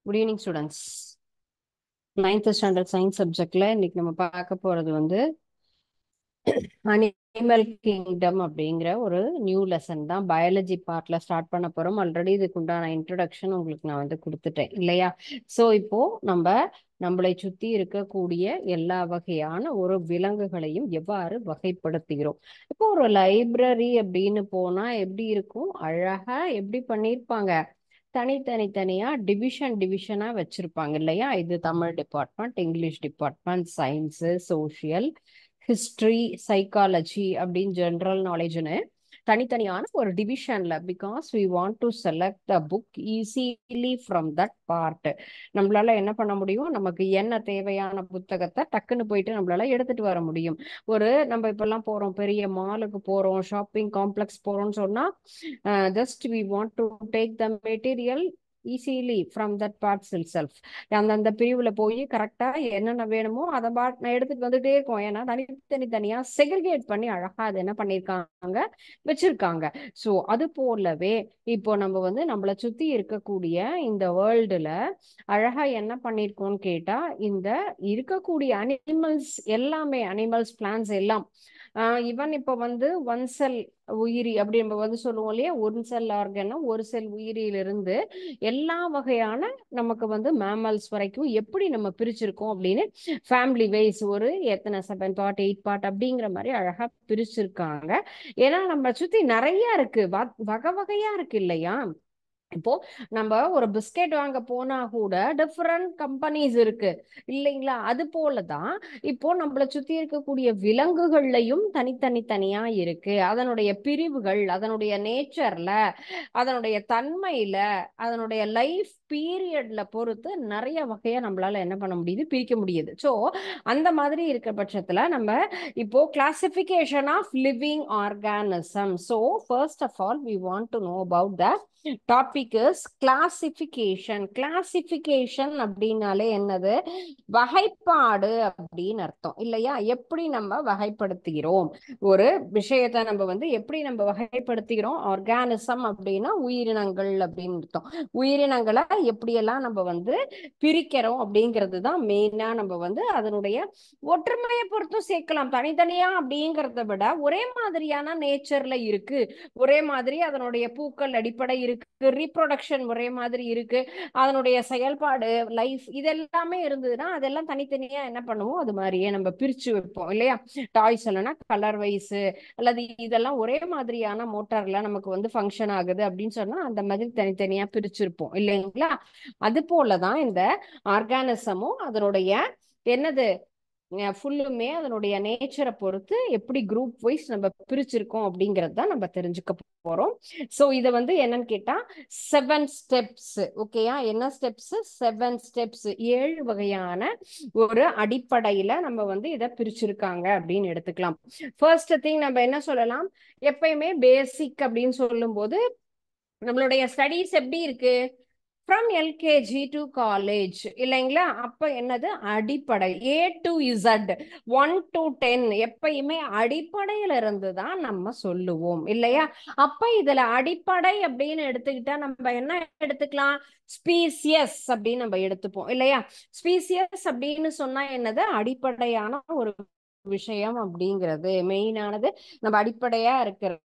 Good evening students. 9th standard science சப்ஜெக்ட்ல இன்னைக்கு நம்ம பார்க்க போறது வந்து அனிமல் கிங்டம் அப்படிங்கிற ஒரு நியூ லெசன் தான். பயாலஜி பார்ட்ல ஸ்டார்ட் பண்ண போறோம். ஆல்ரெடி இதுக்கு உண்டான இன்ட்ரடக்ஷன் உங்களுக்கு நான் வந்து கொடுத்துட்டேன் இல்லையா? ஸோ இப்போ நம்மளை சுத்தி இருக்கக்கூடிய எல்லா வகையான ஒரு விலங்குகளையும் எவ்வாறு வகைப்படுத்துகிறோம். இப்போ ஒரு லைப்ரரி அப்படின்னு போனா எப்படி இருக்கும்? அழகா எப்படி பண்ணியிருப்பாங்க, தனித்தனியா டிவிஷனா வச்சிருப்பாங்க இல்லையா? இது Tamil department, English department, science, social, history, psychology அப்படின்னு ஜென்ரல் நாலேஜ்னு தனித்தனியான ஒரு டிவிஷன்ல, because we want to select the book easily from that part. நம்மளால என்ன பண்ண முடியும், நமக்கு என்ன தேவையான புத்தகத்தை டக்குன்னு போயிட்டு நம்மளால எடுத்துட்டு வர முடியும். நம்ம இப்பெல்லாம் போறோம், பெரிய மாலுக்கு போறோம், ஷாப்பிங் காம்ப்ளெக்ஸ் போறோம்னு சொன்னா just we want to take the material easily from that parts இல் செல்ஃப். அந்த பிரிவுல போய் கரெக்டா என்னென்ன வேணுமோ அதை நான் எடுத்துட்டு வந்துட்டே இருக்கோம். ஏன்னா தனித்தனியா செக்ரிகேட் பண்ணி அழகா அது என்ன பண்ணிருக்காங்க, வச்சிருக்காங்க. ஸோ அது போலவே இப்போ நம்ம வந்து நம்மளை சுத்தி இருக்கக்கூடிய இந்த வேர்ல்டுல அழகா என்ன பண்ணிருக்கோம்னு கேட்டா, இந்த இருக்கக்கூடிய அனிமல்ஸ் எல்லாமே, அனிமல்ஸ் பிளான்ஸ் எல்லாம் ஈவன் இப்போ வந்து ஒன் செல் உயிரி அப்படி நம்ம வந்து சொல்லுவோம் இல்லையா, ஒன் செல் ஆர்கன், ஒரு செல் உயிரியிலிருந்து எல்லா வகையான நமக்கு வந்து மேமல்ஸ் வரைக்கும் எப்படி நம்ம பிரிச்சிருக்கோம் அப்படின்னு ஃபேமிலி வைஸ் ஒரு எத்தனை 7 பார்ட் 8 பார்ட் அப்படிங்கிற மாதிரி அழகா பிரிச்சிருக்காங்க. ஏன்னா நம்ம சுத்தி நிறைய இருக்கு, வகை வகையா இருக்கு இல்லையா? இப்போ நம்ம ஒரு பிஸ்கெட் வாங்க போனா கூட டிஃப்ரெண்ட் கம்பெனிஸ் இருக்கு இல்லைங்களா? அது போலதான் இப்போ நம்மளை சுத்தி இருக்கக்கூடிய விலங்குகள்லையும் தனித்தனியா இருக்கு. அதனுடைய பிரிவுகள், அதனுடைய நேச்சர்ல, அதனுடைய தன்மையில, அதனுடைய லைஃப் பீரியட்ல பொறுத்து நிறைய வகையா நம்மளால என்ன பண்ண முடியுது, பிரிக்க முடியுது. ஸோ அந்த மாதிரி இருக்க பட்சத்துல நம்ம இப்போ classification of living organism. So first of all we want to know about the topic is classification. Classification அப்படின்னாலே என்னது, வகைப்பாடு அப்படின்னு அர்த்தம் இல்லையா? எப்படி நம்ம வகைப்படுத்துகிறோம் ஒரு விஷயத்தை, நம்ம வந்து எப்படி நம்ம வகைப்படுத்துகிறோம். ஆர்கானிசம் அப்படின்னா உயிரினங்கள் அப்படின்னு அர்த்தம். உயிரினங்களை எப்படியெல்லாம் நம்ம வந்து பிரிக்கிறோம் அப்படிங்கிறது தான் மெயினா. நம்ம வந்து அதனுடைய ஒற்றுமையை பொறுத்தும் சேர்க்கலாம், தனித்தனியா அப்படிங்கிறத விட ஒரே மாதிரியான நேச்சர்ல இருக்கு, ஒரே மாதிரி அதனுடைய பூக்கள் அடிப்படை இருக்கு, ரீப்ரொடக்ஷன் ஒரே மாதிரி இருக்கு, அதனுடைய செயல்பாடு, லைஃப், இதெல்லாமே இருந்ததுன்னா அதெல்லாம் தனித்தனியா என்ன பண்ணுவோம், அது மாதிரியே நம்ம பிரிச்சு வைப்போம் இல்லையா? டாய்ஸ் இல்லைன்னா கலர் வைஸ், அல்லது இதெல்லாம் ஒரே மாதிரியான மோட்டார்ல நமக்கு வந்து ஃபங்க்ஷன் ஆகுது அப்படின்னு சொன்னா அந்த மாதிரி தனித்தனியா பிரிச்சிருப்போம் இல்லைங்களா? அது போலதான் இந்த ஆர்கானிசமும் அதனுடைய என்னது ஃபுல்லுமே அதனுடைய நேச்சரை பொறுத்து எப்படி குரூப் வைஸ் நம்ம பிரிச்சிருக்கோம் அப்படிங்கிறது தான் நம்ம தெரிஞ்சுக்க போறோம். ஸோ இதை வந்து என்னன்னு கேட்டா 7 ஸ்டெப்ஸ். ஓகேயா? என்ன ஸ்டெப்ஸ்? 7 ஸ்டெப்ஸ், 7 வகையான ஒரு அடிப்படையில நம்ம வந்து இதை பிரிச்சிருக்காங்க அப்படின்னு எடுத்துக்கலாம். ஃபர்ஸ்ட் திங் நம்ம என்ன சொல்லலாம், எப்பயுமே பேசிக் அப்படின்னு சொல்லும் போது நம்மளுடைய ஸ்டடீஸ் எப்படி இருக்கு, ஃப்ரம் எல்கேஜி டு காலேஜ் இல்லைங்களா? அப்ப என்னது, அடிப்படை A to Z 1 to 10 எப்பயுமே அடிப்படையில இருந்து தான் நம்ம சொல்லுவோம் இல்லையா? அப்ப இதுல அடிப்படை அப்படின்னு எடுத்துக்கிட்டா நம்ம என்ன எடுத்துக்கலாம், ஸ்பீசியஸ் அப்படின்னு நம்ம எடுத்துப்போம் இல்லையா? ஸ்பீசியஸ் அப்படின்னு சொன்னா என்னது, அடிப்படையான ஒரு விஷயம் அப்படிங்கிறது மெயினானது. நம்ம அடிப்படையா இருக்கிறது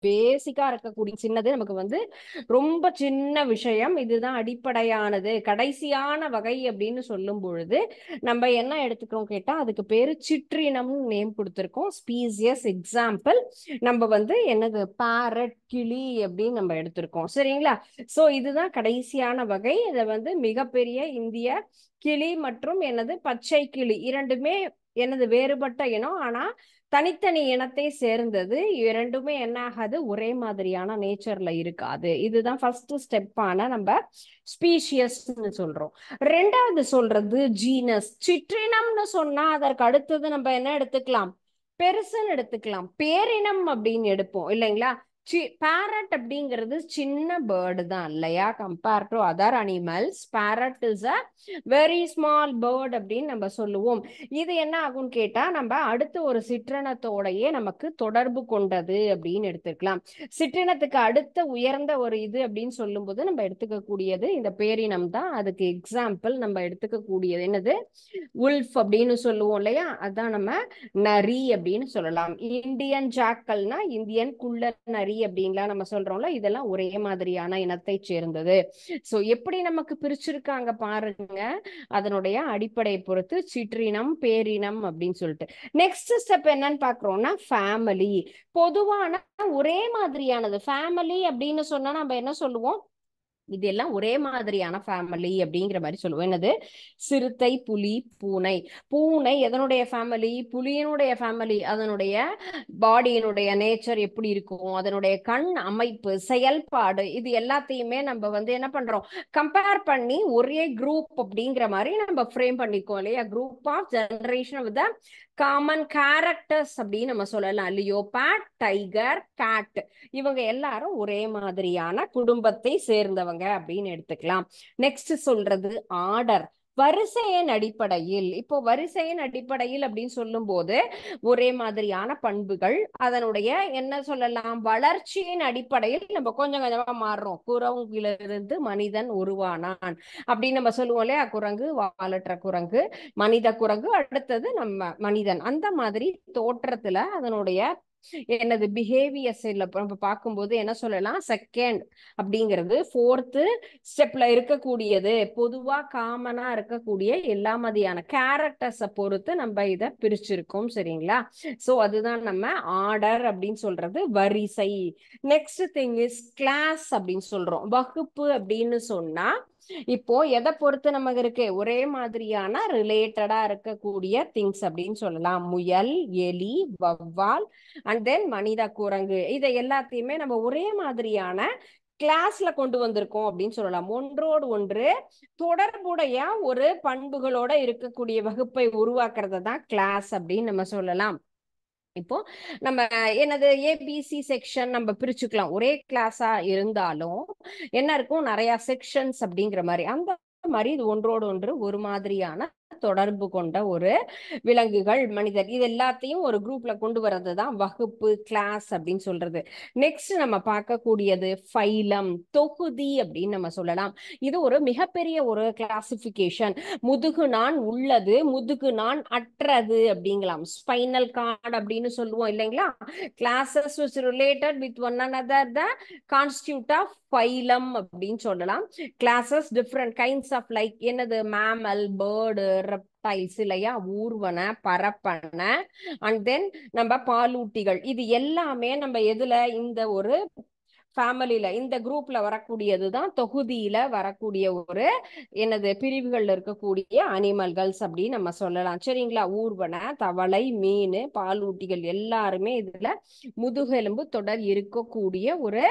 பேசிக்கா இருக்கக்கூடிய சின்னது, நமக்கு வந்து ரொம்ப சின்ன விஷயம், இதுதான் அடிப்படையானது. கடைசியான வகை அப்படின்னு சொல்லும் பொழுது நம்ம என்ன எடுத்துக்கிறோம் கேட்டா, அதுக்கு பேரு சிற்றினம் நேம் கொடுத்திருக்கோம், ஸ்பீசியஸ். எக்ஸாம்பிள் நம்ம வந்து என்னது, பேரட், கிளி அப்படின்னு நம்ம எடுத்திருக்கோம் சரிங்களா? சோ இதுதான் கடைசியான வகை. இதை வந்து மிகப்பெரிய இந்திய கிளி மற்றும் என்னது பச்சை கிளி இரண்டுமே என்னது வேறுபட்ட இனம், ஆனா தனித்தனி இனத்தை சேர்ந்தது. இரண்டுமே என்ன ஆகாது, ஒரே மாதிரியான நேச்சர்ல இருக்காது. இதுதான் ஃபர்ஸ்ட் ஸ்டெப்பான நம்ம ஸ்பீஷியஸ்ன்னு சொல்றோம். ரெண்டாவது சொல்றது ஜீனஸ். சிற்றினம்னு சொன்னா அதற்கு அடுத்தது நம்ம என்ன எடுத்துக்கலாம், பெருசுன்னு எடுத்துக்கலாம், பேரினம் அப்படின்னு எடுப்போம் இல்லைங்களா? பேரட் அப்படிங்கிறது சின்ன பேர்டு தான் இல்லையா, compare to other animals. Parrot is a very small bird அப்படின்னு நம்ம சொல்லுவோம். இது என்ன ஆகும்னு கேட்டா, நம்ம அடுத்து ஒரு சிற்றினத்தோடையே நமக்கு தொடர்பு கொண்டது அப்படின்னு எடுத்துக்கலாம். சிற்றினத்துக்கு அடுத்த உயர்ந்த ஒரு இது அப்படின்னு சொல்லும் போது நம்ம எடுத்துக்கக்கூடியது இந்த பேரினம் தான். அதுக்கு எக்ஸாம்பிள் நம்ம எடுத்துக்கக்கூடியது என்னது, உல்ஃப் அப்படின்னு சொல்லுவோம் இல்லையா, அதான் நம்ம நரி அப்படின்னு சொல்லலாம். இந்தியன் ஜாக்கல்னா இந்தியன் குள்ள நரி அப்படின்லாம் நம்ம சொல்றோம்ல, இதெல்லாம் ஒரே மாதிரியான இனத்தை சேர்ந்தது. சோ எப்படி நமக்கு பிரிச்சிருக்காங்க பாருங்க, அதனுடைய அடிப்படையை பொறுத்து சிற்றினம் பேரினம் அப்படின்னு சொல்லிட்டு. நெக்ஸ்ட் ஸ்டெப் என்னன்னு பாக்குறோம்னா ஃபேமிலி. பொதுவான ஒரே மாதிரியானது ஃபேமிலி அப்படின்னு சொன்னா நம்ம என்ன சொல்லுவோம், இதெல்லாம் ஒரே மாதிரியான ஃபேமிலி அப்படிங்கிற மாதிரி சொல்லுவோம். என்னது, சிறுத்தை, புலி, பூனை. பூனை எதனுடைய ஃபேமிலி, புலியினுடைய ஃபேமிலி. அதனுடைய பாடியினுடைய நேச்சர் எப்படி இருக்கும், அதனுடைய கண் அமைப்பு, செயல்பாடு, இது எல்லாத்தையுமே நம்ம வந்து என்ன பண்றோம், கம்பேர் பண்ணி ஒரே குரூப் அப்படிங்கிற மாதிரி நம்ம ஃப்ரேம் பண்ணிக்கோம் இல்லையா. Group of generation with common characters அப்படின்னு நம்ம சொல்லலாம். லியோபார்ட், டைகர், கேட், இவங்க எல்லாரும் ஒரே மாதிரியான குடும்பத்தை சேர்ந்தவங்க அப்படின்னு எடுத்துக்கலாம். நெக்ஸ்ட் சொல்றது ஆர்டர், வரிசையின் அடிப்படையில். இப்போ வரிசையின் அடிப்படையில் அப்படின்னு சொல்லும் போது ஒரே மாதிரியான பண்புகள், அதனுடைய என்ன சொல்லலாம், வளர்ச்சியின் அடிப்படையில் நம்ம கொஞ்சம் கொஞ்சமா மாறுறோம். குரங்கிலிருந்து மனிதன் உருவானான் அப்படின்னு நம்ம சொல்லுவோம் இல்லையா. குரங்கு, வாலற்ற குரங்கு, மனித குரங்கு, அடுத்தது நம்ம மனிதன். அந்த மாதிரி தோற்றத்துல அதனுடைய என்னது பிஹேவியர்ஸ் நம்ம பார்க்கும்போது என்ன சொல்லலாம், செகண்ட் அப்படிங்கிறது ஃபோர்த்து ஸ்டெப்ல இருக்கக்கூடியது. பொதுவா காமனா இருக்கக்கூடிய எல்லா மாதிரியான கேரக்டர்ஸை பொறுத்து நம்ம இதை பிரிச்சிருக்கோம். சரிங்களா. சோ அதுதான் நம்ம ஆர்டர் அப்படின்னு சொல்றது, வரிசை. நெக்ஸ்ட் திங் இஸ் கிளாஸ் அப்படின்னு சொல்றோம். வகுப்பு அப்படின்னு சொன்னா இப்போ எதை பொறுத்து நமக்கு இருக்கு, ஒரே மாதிரியான ரிலேட்டடா இருக்கக்கூடிய திங்ஸ் அப்படின்னு சொல்லலாம். முயல், எலி, வவ்வால் அண்ட் தென் மனித குரங்கு, இதை எல்லாத்தையுமே நம்ம ஒரே மாதிரியான கிளாஸ்ல கொண்டு வந்திருக்கோம் அப்படின்னு சொல்லலாம். ஒன்றோடு ஒன்று தொடர்புடைய ஒரு பண்புகளோட இருக்கக்கூடிய வகுப்பை உருவாக்குறது தான் கிளாஸ் அப்படின்னு நம்ம சொல்லலாம். இப்போ நம்ம என்னது ஏபிசி செக்ஷன் நம்ம பிரிச்சுக்கலாம். ஒரே கிளாஸா இருந்தாலும் என்ன இருக்கும், நிறைய செக்ஷன்ஸ் அப்படிங்கிற மாதிரி. அந்த மாதிரி இது ஒன்றோடு ஒன்று ஒரு மாதிரியான தொடர்பு கொண்ட ஒரு விலங்குகள், மனிதர், இது எல்லாத்தையும் ஒரு குரூப்ல கொண்டு வர்றது தான் வகுப்பு, கிளாஸ் அப்படின்னு சொல்றது. நெக்ஸ்ட் நம்ம பார்க்கக்கூடியது ஃபைலம், தொகுதி அப்படின்னு நம்ம சொல்லலாம். இது ஒரு மிகப்பெரிய ஒரு கிளாசிபிகேஷன். முதுகு நான் உள்ளது, முதுகு நான் அற்றது அப்படிங்கலாம். ஸ்பைனல் கார்டு அப்படின்னு சொல்லுவோம் இல்லைங்களா. Classes which related with one another the constitute of phylum அப்படின்னு சொல்லலாம். Classes different kinds of like என்னது, மேமல், பேர்டு, ரெப்டைல்ஸ் இல்லையா, ஊர்வன, பரப்பன அண்ட் தென் நம்ம பாலூட்டிகள். இது எல்லாமே நம்ம எதுல, இந்த ஒரு ஃபேமிலியில இந்த குரூப்ல வரக்கூடியதுதான், தொகுதியில வரக்கூடிய ஒரு என்னது பிரிவுகள்ல இருக்கக்கூடிய அனிமல்கள்ஸ் அப்படின்னு நம்ம சொல்லலாம். சரிங்களா. ஊர்வன, தவளை, மீன், பாலூட்டிகள் எல்லாருமே இதுல முதுகெலும்பு தொடர் இருக்கக்கூடிய ஒரு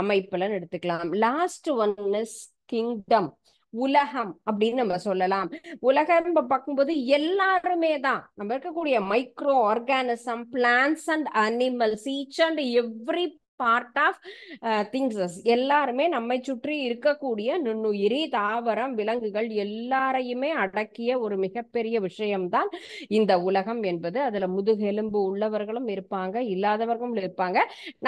அமைப்புல எடுத்துக்கலாம். லாஸ்ட் ஒன் இஸ் கிங்டம், உலகம் அப்படின்னு நம்ம சொல்லலாம். உலகம் பார்க்கும்போது எல்லாருமே தான், நம்ம இருக்கக்கூடிய micro organism, plants and animals, each and every part of things, எல்லாருமே நம்மை சுற்றி இருக்கக்கூடிய நுண்ணுயிரி, தாவரம், விலங்குகள் எல்லாரையுமே அடக்கிய ஒரு மிகப்பெரிய விஷயம்தான் இந்த உலகம் என்பது. அதுல முதுகெலும்பு உள்ளவர்களும் இருப்பாங்க, இல்லாதவர்களும் இருப்பாங்க.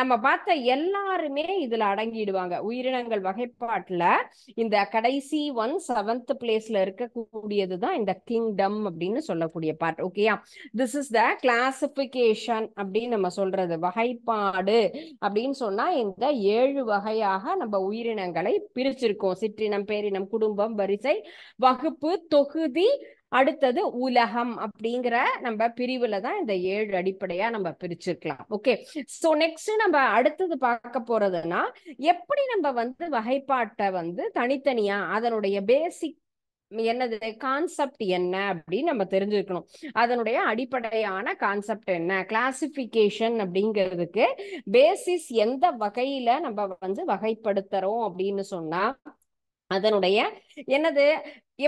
நம்ம பார்த்த எல்லாருமே இதுல அடங்கிடுவாங்க. உயிரினங்கள் வகைப்பாட்டுல இந்த கடைசி ஒன் 7th பிளேஸ்ல இருக்கக்கூடியதுதான் இந்த கிங்டம் அப்படின்னு சொல்லக்கூடிய பார்ட். ஓகேயா. திஸ் இஸ் த கிளாசிபிகேஷன் அப்படின்னு நம்ம சொல்றது. வகைப்பாடு அப்படின்னு சொன்னா இந்த 7 வகையாக நம்ம உயிரினங்களை பிரிச்சிருக்கோம். சிற்றினம், பேரினம், குடும்பம், வரிசை, வகுப்பு, தொகுதி, அடுத்தது உலகம் அப்படிங்கிற நம்ம பிரிவுல தான் இந்த 7 அடிப்படையா நம்ம பிரிச்சிருக்கலாம். ஓகே. சோ நெக்ஸ்ட் நம்ம அடுத்தது பார்க்க போறதுன்னா, எப்படி நம்ம வந்து வகைப்பாட்டை வந்து தனித்தனியா அதனுடைய பேசிக் என்னது, கான்செப்ட் என்ன அப்படின்னு நம்ம தெரிஞ்சுக்கணும். அதனுடைய அடிப்படையான கான்செப்ட் என்ன, கிளாசிபிகேஷன் அப்படிங்கிறதுக்கு பேசிஸ் எந்த வகையில நம்ம வந்து வகைப்படுத்துறோம் அப்படின்னு சொன்னா, அதனுடைய என்னது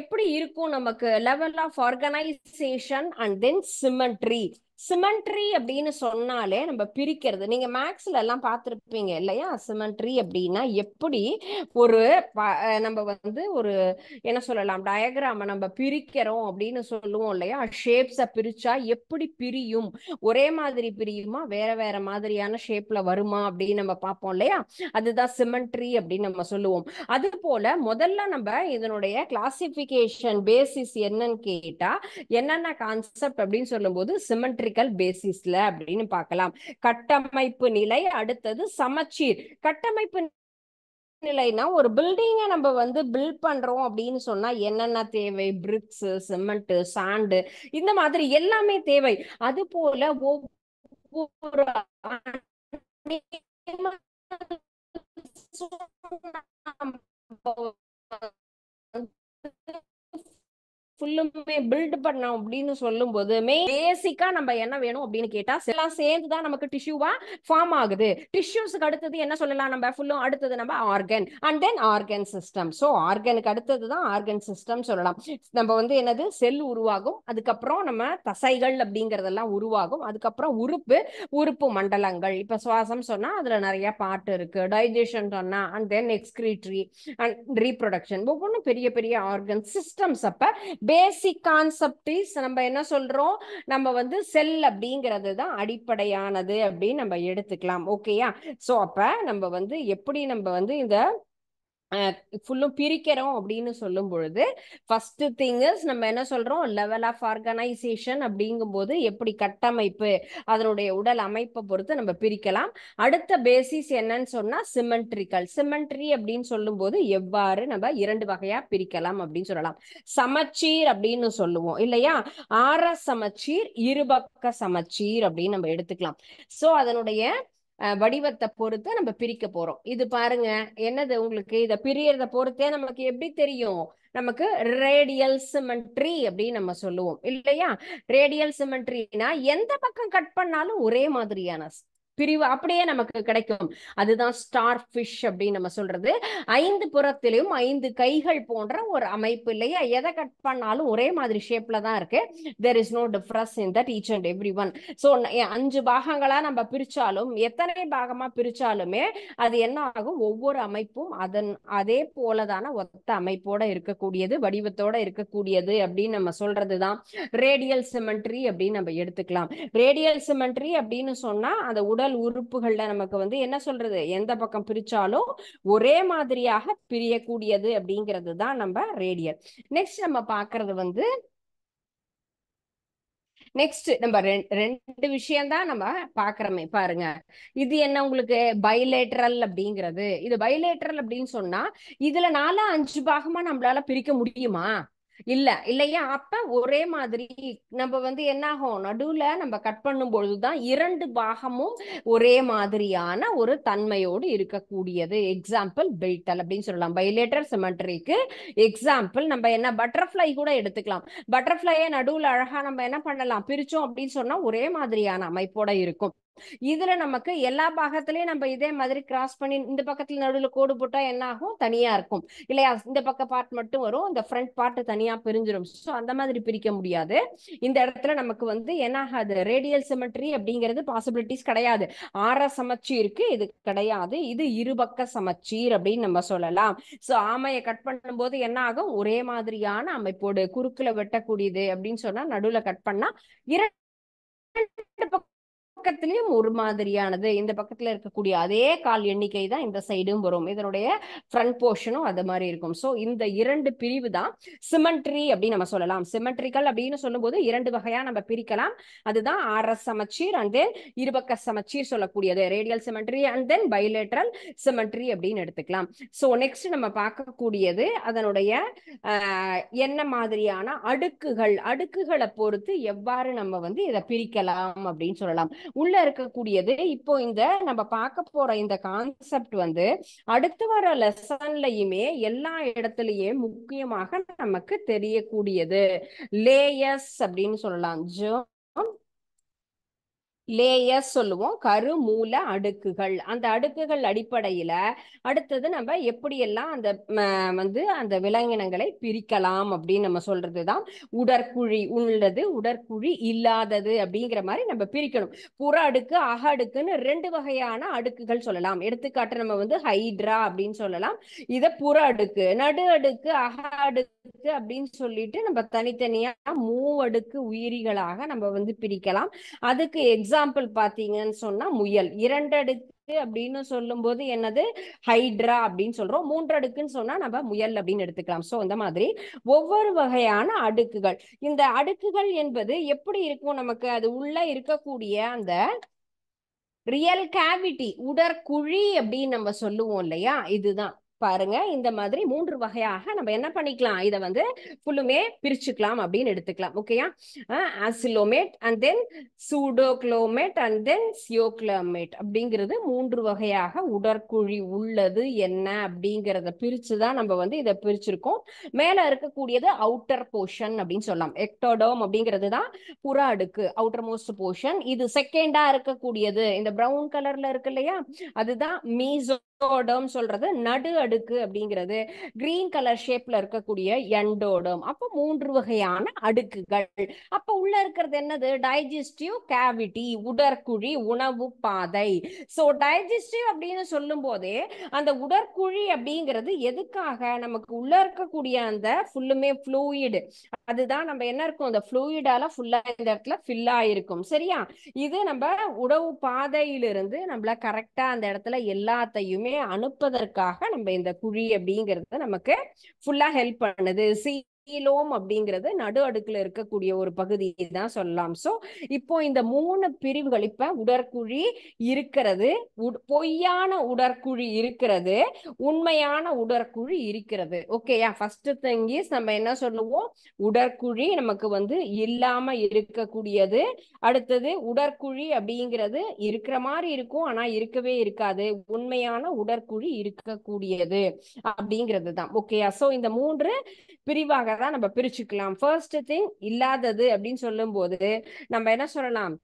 எப்படி இருக்கும் நமக்கு level of organisation and then symmetry. Symmetry அப்படின்னு சொன்னாலே நம்ம பிரிக்கிறது, நீங்க மேக்ஸ்ல எல்லாம் பார்த்திருப்பீங்க இல்லையா? சிமெண்ட்ரி அப்படின்னா எப்படி ஒரு நம்ம வந்து ஒரு என்ன சொல்லலாம், டயக்ராம நம்ம பிரிக்கிறோம் அப்படின்னு சொல்லுவோம் இல்லையா? ஷேப்ஸை பிரிச்சா எப்படி பிரியும், ஒரே மாதிரி பிரியுமா, வேற வேற மாதிரியான ஷேப்ல வருமா அப்படின்னு நம்ம பார்ப்போம் இல்லையா? அதுதான் சிமெண்ட்ரி அப்படின்னு நம்ம சொல்லுவோம். அது போல முதல்ல நம்ம இதனுடைய கிளாசிபிகேஷன் பேசிஸ் என்னன்னு கேட்டா என்னென்ன கான்செப்ட் அப்படின்னு சொல்லும்போது சிமெட்ரிக்கல் பேசிஸ்ல அப்படின்னு பார்க்கலாம். கட்டமைப்பு நிலை, அடுத்தது சமச்சீர். கட்டமைப்பு நிலைனா ஒரு பில்டிங்க நம்ம வந்து பில்ட் பண்றோம் அப்படின்னு சொன்னா என்னென்ன தேவை, பிரிக்ஸ், சிமெண்ட், சாண்டு, இந்த மாதிரி எல்லாமே தேவை. அது போல ஒவ்வொரு ஃபுல்லுமே பில்ட் பண்ணோம் அப்படின்னு சொல்லும் போது பேசிக்கா நம்ம என்ன வேணும் அப்படின்னு கேட்டா எல்லாம் சேர்ந்துதான் நமக்கு டிஷ்யூவா ஃபார்ம் ஆகுது. டிஷ்யூஸ்க்கு அடுத்தது என்ன சொல்லலாம் நம்ம ஃபுல்லும், அடுத்தது நம்ம organ and then organ system. So ஆர்கனுக்கு அடுத்தது தான் ஆர்கன் சிஸ்டம் சொல்லலாம். நம்ம வந்து என்னது, செல் உருவாகும், அதுக்கப்புறம் நம்ம தசைகள் அப்படிங்கறதெல்லாம் உருவாகும், அதுக்கப்புறம் உறுப்பு மண்டலங்கள். இப்ப சுவாசம் சொன்னா அதுல நிறைய பார்ட் இருக்கு, டைஜஷன் சொன்னா and then excretory and reproduction, ஒவ்வொன்றும் பெரிய பெரிய ஆர்கன் சிஸ்டம்ஸ். அப்ப பேசிக் கான்செப்ட் இஸ் நம்ம என்ன சொல்றோம், நம்ம வந்து செல் அப்படிங்கிறது தான் அடிப்படையானது அப்படின்னு நம்ம எடுத்துக்கலாம். ஓகேயா? சோ அப்ப நம்ம வந்து எப்படி நம்ம வந்து இந்த ஃபுல்லும் பிரிக்கிறோம் அப்படின்னு சொல்லும் பொழுது ஃபர்ஸ்ட் திங் இஸ் நம்ம என்ன சொல்றோம், லெவல் ஆஃப் ஆர்கனைசேஷன் அப்படிங்கும் போது எப்படி கட்டமைப்பு, அதனுடைய உடல் அமைப்பை பொறுத்து நம்ம பிரிக்கலாம். அடுத்த பேசிஸ் என்னன்னு சொன்னா சிமெட்ரிக்கல். சிமெட்ரி அப்படின்னு சொல்லும் போது எவ்வாறு நம்ம இரண்டு வகையா பிரிக்கலாம் அப்படின்னு சொல்லலாம். சமச்சீர் அப்படின்னு சொல்லுவோம் இல்லையா? ஆர சமச்சீர், இருபக்க சமச்சீர் அப்படின்னு நம்ம எடுத்துக்கலாம். சோ அதனுடைய வடிவத்தை பொறுத்து நம்ம பிரிக்க போறோம். இது பாருங்க, என்னது உங்களுக்கு இத பிரியறத பொறுத்தே நமக்கு எப்படி தெரியும், நமக்கு ரேடியல் சிமெட்ரி அப்படின்னு நம்ம சொல்லுவோம் இல்லையா? ரேடியல் சிமெட்ரினா எந்த பக்கம் கட் பண்ணாலும் ஒரே மாதிரியான பிரிவு அப்படியே நமக்கு கிடைக்கும். அதுதான் ஸ்டார் ஃபிஷ் அப்படின்னு நம்ம சொல்றது. 5 புறத்திலும் 5 கைகள் போன்ற ஒரு அமைப்பு இல்லையா? எதை கட் பண்ணாலும் ஒரே மாதிரி ஷேப்ல தான் இருக்கு. there is no difference in that each and every one. so 5 பாகங்களா நம்ம பிரிச்சாலும், எத்தனை பாகமா பிரிச்சாலுமே அது என்ன ஆகும், ஒவ்வொரு அமைப்பும் அதே போலதான ஒத்த அமைப்போட இருக்கக்கூடியது, வடிவத்தோட இருக்கக்கூடியது அப்படின்னு நம்ம சொல்றதுதான் ரேடியல் சிமெட்ரி அப்படின்னு நம்ம எடுத்துக்கலாம். ரேடியல் சிமெட்ரி அப்படின்னு சொன்னா அந்த உடல் உறுப்புகள்ல நமக்கு வந்து என்ன சொல்றது, எந்த பக்கம் பிரிச்சாலும் ஒரே மாதிரியாக பிரியக்கூடியது அப்படிங்கிறது தான் நம்ம ரேடியல். நெக்ஸ்ட் நம்ம பாக்குறது வந்து, நெக்ஸ்ட் நம்ம ரெண்டு விஷயம் தான் நம்ம பாக்குறோமே பாருங்க. இது என்ன உங்களுக்கு பைலேட்டரல் அப்படிங்கிறது. இது பைலேட்டரல் அப்படின்னு சொன்னா இதுல 4-5 பாகமா நம்மளால பிரிக்க முடியுமா? இல்லையா? அப்ப ஒரே மாதிரி நம்ம வந்து என்ன ஆகும், நடுவுல நம்ம கட் பண்ணும் பொழுதுதான் 2 பாகமும் ஒரே மாதிரியான ஒரு தன்மையோடு இருக்கக்கூடியது. எக்ஸாம்பிள் பெல்டல் அப்படின்னு சொல்லலாம். பைலேட்டர் சிமெட்ரிக்கு எக்ஸாம்பிள் நம்ம என்ன, பட்டர்ஃப்ளை கூட எடுத்துக்கலாம். பட்டர்ஃப்ளையை நடுவுல அழகா நம்ம என்ன பண்ணலாம், பிரிச்சோம் அப்படின்னு சொன்னா ஒரே மாதிரியான அமைப்போட இருக்கும். இதுல நமக்கு எல்லா பாகத்திலயும் நம்ம இதே மாதிரி கிராஸ் பண்ணி இந்த பக்கத்துல நடுவுல கோடு போட்டா என்ன ஆகும், தனியா இருக்கும் இல்லையா? இந்த பக்க பார்ட் மட்டும் வரும், இந்த ஃப்ரண்ட் பார்ட் தனியா பிரிஞ்சிடும். ஸோ அந்த மாதிரி பிரிக்க முடியாது. இந்த இடத்துல நமக்கு வந்து என்ன ஆகாது, ரேடியல் சிமெட்ரி அப்படிங்கிறது பாசிபிலிட்டிஸ் கிடையாது. ஆர சமச்சீருக்கு இது கிடையாது, இது இருபக்க சமச்சீர் அப்படின்னு நம்ம சொல்லலாம். ஸோ ஆமையை கட் பண்ணும் போது என்ன ஆகும், ஒரே மாதிரியான அமைப்போடு குறுக்குல வெட்டக்கூடியது அப்படின்னு சொன்னா நடுவுல கட் பண்ணா இரண்டு பக்கத்திலயும் ஒரு மாதிரியானது, இந்த பக்கத்துல இருக்கக்கூடிய அதே கால் எண்ணிக்கை தான் இந்த சைடும் வரும். இதனுடைய ஃப்ரண்ட் போர்ஷனும் அது மாதிரி இருக்கும். சோ இந்த இரண்டு பிரிவு தான் சிமெட்ரி அப்படின்னு நம்ம சொல்லலாம். சிமெட்ரிக்கல் அப்படின்னு சொல்லும்போது 2 வகையா நம்ம பிரிக்கலாம். அதுதான் ஆர்எஸ் சமச்சீர் அண்ட் தென் இருபக்க சமச்சீர் சொல்லக்கூடியது radial symmetry and then bilateral symmetry அப்படின்னு எடுத்துக்கலாம். சோ நெக்ஸ்ட் நம்ம பார்க்கக்கூடியது அதனுடைய என்ன மாதிரியான அடுக்குகளை பொறுத்து எவ்வாறு நம்ம வந்து இதை பிரிக்கலாம் அப்படின்னு சொல்லலாம். உள்ள இருக்கக்கூடியது இப்போ இந்த நம்ம பார்க்க போற இந்த கான்செப்ட் வந்து அடுத்து வர லெசன்லயுமே எல்லா இடத்துலயும் முக்கியமாக நமக்கு தெரியக்கூடியது லேயர்ஸ் அப்படின்னு சொல்லலாம். லேயர்ஸ் சொல்லுவோம், கருமூல அடுக்குகள். அந்த அடுக்குகள் அடிப்படையில அடுத்தது நம்ம எப்படியெல்லாம் அந்த வந்து அந்த விலங்கினங்களை பிரிக்கலாம் அப்படின்னு நம்ம சொல்றதுதான் உடற்குழி உள்ளது, உடற்குழி இல்லாதது அப்படிங்கிற மாதிரி நம்ம பிரிக்கணும். புற அடுக்கு, அக அடுக்குன்னு ரெண்டு வகையான அடுக்குகள் சொல்லலாம். எடுத்துக்காட்டு நம்ம வந்து ஹைட்ரா அப்படின்னு சொல்லலாம், இத புற அடுக்கு. நடு அடுக்கு, அக அடுக்கு அப்படின்னு சொல்லிட்டு நம்ம தனித்தனியா மூவடுக்கு உயிரிகளாக நம்ம வந்து பிரிக்கலாம். அதுக்கு எக்ஸாம்பிள் பாத்தீங்கன்னு சொன்னா முயல். இரண்டடுக்கு அப்படின்னு சொல்லும் போது என்னது, ஹைட்ரா அப்படின்னு சொல்றோம். மூன்றடுக்குன்னு சொன்னா நம்ம முயல் அப்படின்னு எடுத்துக்கலாம். சோ இந்த மாதிரி ஒவ்வொரு வகையான அடுக்குகள். இந்த அடுக்குகள் என்பது எப்படி இருக்கும், நமக்கு அது உள்ள இருக்கக்கூடிய அந்த ரியல் கேவிட்டி, உடற்குழி அப்படின்னு நம்ம சொல்லுவோம் இல்லையா, இதுதான். பாருங்க, இந்த மாதிரி மூன்று வகையாக நம்ம என்ன பண்ணிக்கலாம், இதை வந்து ஃபுல்லுமே பிரிச்சுக்கலாம் அப்படின்னு எடுத்துக்கலாம். ஓகேயா? அசிலோமேட் அண்ட் தென் சூடோக்ளோமேட் அண்ட் தென் சியோக்ளோமேட் அப்படிங்கிறது மூன்று வகையாக உடற்குழி உள்ளது என்ன அப்படிங்கிறத பிரிச்சுதான் நம்ம வந்து இதை பிரிச்சிருக்கோம். மேல இருக்கக்கூடியது அவுட்டர் போர்ஷன் அப்படின்னு சொல்லலாம். எக்டோடோம் அப்படிங்கிறது தான் புற அடுக்கு, அவுட்டர் மோஸ்ட் போர்ஷன். இது செகண்டா இருக்கக்கூடியது இந்த பிரவுன் கலர்ல இருக்கு இல்லையா, அதுதான் மீசோடோம் சொல்றது, நடு அடுக்கு அப்படிங்கிறது. கிரீன் கலர் ஷேப்ல இருக்கக்கூடிய எண்டோடோம். அப்ப மூன்று வகையான அடுக்குகள். அப்ப உள்ள இருக்கிறது என்னது, டைஜஸ்டிவ் கேவிட்டி, உடற்குழி, உணவு பாதை. சோ டைஜஸ்டிவ் அப்படின்னு சொல்லும் போதே அந்த உடற்குழி அப்படிங்கிறது எதுக்காக, நமக்கு உள்ள இருக்கக்கூடிய அந்த ஃபுல்லுமே ஃப்ளூயிட், அதுதான் நம்ம என்ன இருக்கும், அந்த ஃப்ளூயிடால ஃபுல்லா இந்த இடத்துல ஃபில் ஆயிருக்கும். சரியா? இது நம்ம உணவு பாதையிலிருந்து நம்மள கரெக்டா அந்த இடத்துல எல்லாத்தையுமே அனுப்பதற்காக நம்ம இந்த குழி அப்படிங்கிறது நமக்கு ஃபுல்லா ஹெல்ப் பண்ணுது. சீலோம் அப்படிங்கிறது நடு அடுக்குல இருக்கக்கூடிய ஒரு பகுதி தான் சொல்லலாம். சோ இப்போ இந்த மூணு பிரிவுகள், இப்ப உடற்குழி இருக்கிறது, பொய்யான உடற்குழி இருக்கிறது, உண்மையான உடற்குழி இருக்கிறது. ஓகேயா? ஃபர்ஸ்ட் திங் இஸ் நம்ம என்ன சொல்லுவோம், உடற்குழி நமக்கு வந்து இல்லாம இருக்கக்கூடியது. அடுத்தது உடற்குழி அப்படிங்கிறது இருக்கிற மாதிரி இருக்கும் ஆனா இருக்கவே இருக்காது, உண்மையான உடற்குழி இருக்கக்கூடியது அப்படிங்கிறது தான். ஓகேயா? சோ இந்த மூன்று பிரிவாக தான் நம்ம பிரிச்சுக்கலாம். ஃபர்ஸ்ட் திங் இல்லாதது அப்படின்னு சொல்லும் போது நம்ம என்ன சொல்லலாம்,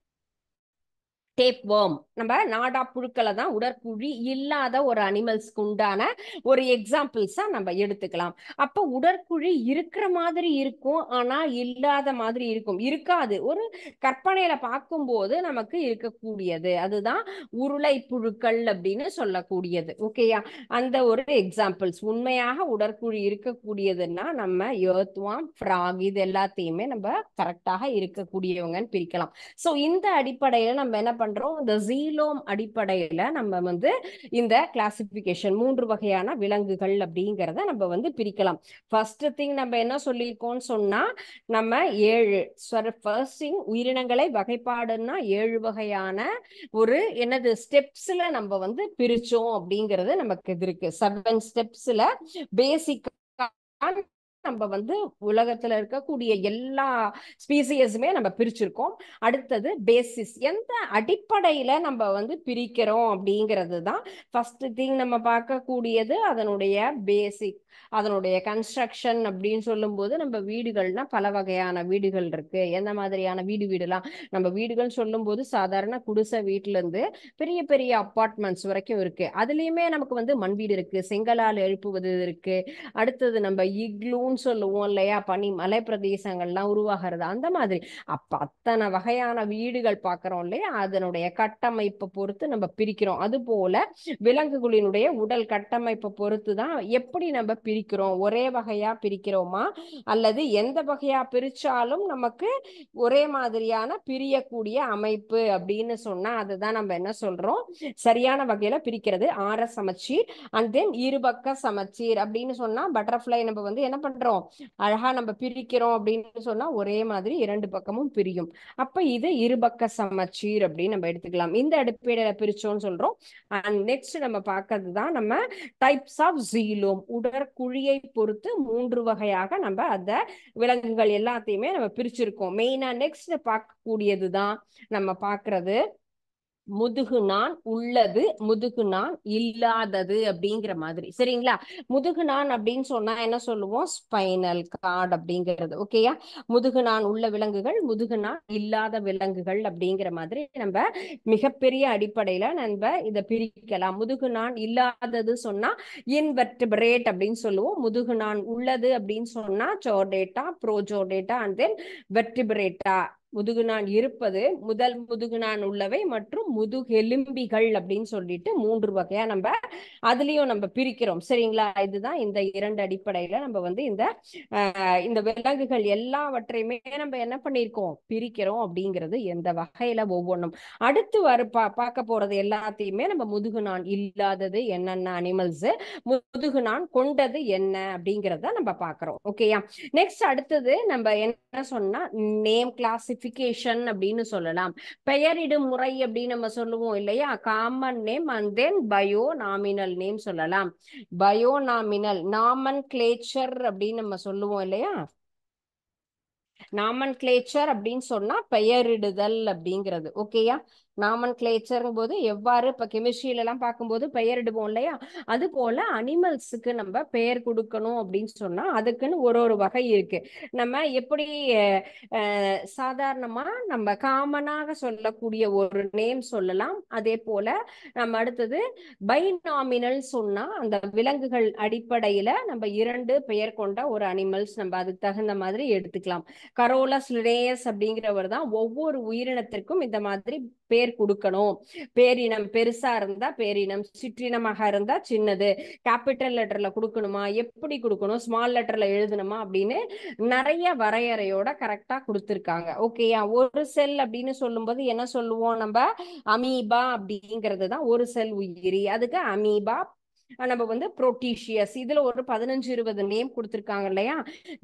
டேப் வார்ம். நம்ம நாடா புழுக்களை தான் உடற்குழி இல்லாத ஒரு அனிமல்ஸ்க்கு உண்டான ஒரு எக்ஸாம்பிள்ஸா நம்ம எடுத்துக்கலாம். அப்ப உடற்குழி இருக்கிற மாதிரி இருக்கும் ஆனா இல்லாத மாதிரி இருக்கும், இருக்காது, ஒரு கற்பனையில பார்க்கும்போது நமக்கு இருக்கக்கூடியது, அதுதான் உருளை புழுக்கள் அப்படின்னு சொல்லக்கூடியது. ஓகேயா? அந்த ஒரு எக்ஸாம்பிள்ஸ். உண்மையாக உடற்குழி இருக்கக்கூடியதுன்னா நம்ம எர்த்வார்ம், ஃப்ராக், இது எல்லாத்தையுமே நம்ம கரெக்டாக இருக்கக்கூடியவங்கன்னு பிரிக்கலாம். சோ இந்த அடிப்படையில நம்ம என்ன பண்றோம், இந்த ஜீலோம் அடிப்படையில நம்ம வந்து இந்த கிளாசிபிகேஷன் மூன்று வகையான விலங்குகள் அப்படிங்கறத நம்ம வந்து பிரிக்கலாம். ஃபர்ஸ்ட் திங் நம்ம என்ன சொல்லியிருக்கோம்னு சொன்னா, நம்ம 7 உயிரினங்களை வகைப்பாடுன்னா 7 வகையான ஒரு என்னது ஸ்டெப்ஸ்ல நம்ம வந்து பிரிச்சோம் அப்படிங்கிறது நமக்கு இது இருக்கு. 7 ஸ்டெப்ஸ்ல பேசிக்கா நம்ம வந்து உலகத்துல இருக்கக்கூடிய எல்லா ஸ்பீசியஸுமே நம்ம பிரிச்சிருக்கோம். அடுத்தது பேசிஸ், எந்த அடிப்படையில நம்ம வந்து பிரிக்கிறோம் அப்படிங்கிறது தான் ஃபர்ஸ்ட் திங் நம்ம பார்க்கக்கூடியது. அதனுடைய பேசிக், அதனுடைய கன்ஸ்ட்ரக்ஷன் அப்படின்னு சொல்லும் போது நம்ம வீடுகள்னா பல வகையான வீடுகள் இருக்கு. எந்த மாதிரியான வீடுலாம் நம்ம வீடுகள் சொல்லும் போது சாதாரண குடிசை வீட்டுல இருந்து பெரிய பெரிய அப்பார்ட்மெண்ட்ஸ் வரைக்கும் இருக்கு. அதுலயுமே நமக்கு வந்து மண் வீடு இருக்கு, செங்கலால் எழுப்புவது இருக்கு. அடுத்தது நம்ம இக்லூன்னு சொல்லுவோம் இல்லையா, பனி மலை பிரதேசங்கள்லாம் உருவாகிறது, அந்த மாதிரி. அப்ப அத்தனை வகையான வீடுகள் பார்க்கிறோம் இல்லையா, அதனுடைய கட்டமைப்பை பொறுத்து நம்ம பிரிக்கிறோம். அது போல விலங்குகளினுடைய உடல் கட்டமைப்பை பொறுத்து தான் எப்படி நம்ம பிரிக்கிறோம், ஒரே வகையா பிரிக்கிறோமா அல்லது எந்த வகையா பிரிச்சாலும் நமக்கு ஒரே மாதிரியான பிரியக்கூடிய அமைப்பு அப்படின்னு சொன்னா அதுதான் நம்ம என்ன சொல்றோம், சரியான வகையில பிரிக்கிறது. ஆர சமச்சீர் அண்ட் தென் இருபக்க சமச்சீர் அப்படின்னு சொன்னா பட்டர்ஃப்ளை நம்ம வந்து என்ன பண்றோம், அழகா நம்ம பிரிக்கிறோம் அப்படின்னு சொன்னா ஒரே மாதிரி இரண்டு பக்கமும் பிரியும். அப்ப இது இருபக்க சமச்சீர் அப்படின்னு நம்ம எடுத்துக்கலாம். இந்த அடிப்படையில பிரிச்சோம்னு சொல்றோம். அண்ட் நெக்ஸ்ட் நம்ம பார்க்கறது தான் நம்ம டைப்ஸ் ஆஃப் ஜீலோம். உடற்குழியை பொறுத்து மூன்று வகையாக நம்ம அந்த விலங்குகள் எல்லாத்தையுமே நம்ம பிரிச்சிருக்கோம். மெயினா நெக்ஸ்ட் பார்க்கக்கூடியது தான் நம்ம பார்க்கறது முதுகுநான் உள்ளது, முதுகுநான் இல்லாதது அப்படிங்கிற மாதிரி. சரிங்களா? முதுகுநான் அப்படின்னு சொன்னா என்ன சொல்லுவோம்? ஸ்பைனல் கார்டு அப்படிங்கிறது. ஓகேயா? முதுகுநான் உள்ள விலங்குகள், முதுகுநான் இல்லாத விலங்குகள் அப்படிங்கிற மாதிரி நம்ம மிகப்பெரிய அடிப்படையில நம்ம இதை பிரிக்கலாம். முதுகுநான் இல்லாதது சொன்னா இன்வெர்டிபிரேட் அப்படின்னு சொல்லுவோம். முதுகுநான் உள்ளது அப்படின்னு சொன்னா சோர்டேட்டா, ப்ரோஜோடேட்டா அண்ட் தென் வெர்டிபிரேட்டா. முதுகுநான் இருப்பது, முதல் முதுகுநான் உள்ளவை மற்றும் முதுகெலும்பிகள் அப்படின்னு சொல்லிட்டு 3 வகையா நம்ம அதுலயும் நம்ம பிரிக்கிறோம். சரிங்களா? இதுதான் இந்த 2 அடிப்படையில நம்ம வந்து இந்த விலங்குகள் எல்லாவற்றையுமே நம்ம என்ன பண்ணியிருக்கோம்? பிரிக்கிறோம் அப்படிங்கிறது எந்த வகையில ஒவ்வொன்றும். அடுத்து பார்க்க போறது எல்லாத்தையுமே நம்ம முதுகுநான் இல்லாதது என்னென்ன அனிமல்ஸ், முதுகுநான் கொண்டது என்ன அப்படிங்கிறத நம்ம பார்க்கிறோம். ஓகேயா? நெக்ஸ்ட் அடுத்தது நம்ம என்ன சொன்னா நேம் கிளாசிபிகேஷன் அப்படின்னு சொல்லலாம். பெயரிடும் முறை அப்படின்னு நம்ம சொல்லுவோம் இல்லையா? Common name and then bio nominal name சொல்லலாம். பயோ நாமினல் நாமன் கிளேச்சர் அப்படின்னு நம்ம சொல்லுவோம் இல்லையா? நாமன் கிளேச்சர் அப்படின்னு சொன்னா பெயரிடுதல் அப்படிங்கிறது. ஓகேயா? நாமன் கிளேச்சர் போது எவ்வாறு இப்ப கெமிஸ்ட்ரியில எல்லாம் பார்க்கும்போது பெயரிடுவோம் இல்லையா? அது போல அனிமல்ஸுக்கு நம்ம பெயர் கொடுக்கணும் அப்படின்னு சொன்னா அதுக்குன்னு ஒரு வகை இருக்கு. நம்ம எப்படி சாதாரணமா நம்ம காமனாக சொல்லக்கூடிய ஒரு நேம் சொல்லலாம். அதே போல நம்ம அடுத்தது பைநாமினல் சொன்னா அந்த விலங்குகள் அடிப்படையில நம்ம 2 பெயர் கொண்ட ஒரு அனிமல்ஸ் நம்ம அதுக்கு தகுந்த மாதிரி எடுத்துக்கலாம். கரோலஸ் லினேயஸ் அப்படிங்கிறவர் தான் ஒவ்வொரு உயிரினத்திற்கும் இந்த மாதிரி பேர் கொடுக்கணும். பேரினம் பெருசா இருந்தா பேரினம், சிற்றினமாக இருந்தா சின்னது, கேபிட்டல் லெட்டர்ல கொடுக்கணுமா, எப்படி கொடுக்கணும், ஸ்மால் லெட்டர்ல எழுதணுமா அப்படின்னு நிறைய வரையறையோட கரெக்டா கொடுத்துருக்காங்க. ஓகேயா? ஒரு செல் அப்படின்னு சொல்லும்போது என்ன சொல்லுவோம் நம்ம? அமீபா அப்படிங்கிறது தான் ஒரு செல் உயிரி. அதுக்கு அமீபா. நம்ம வந்து புரோட்டீஷியஸ். இதுல ஒரு 15-20 நேம் கொடுத்துருக்காங்க இல்லையா?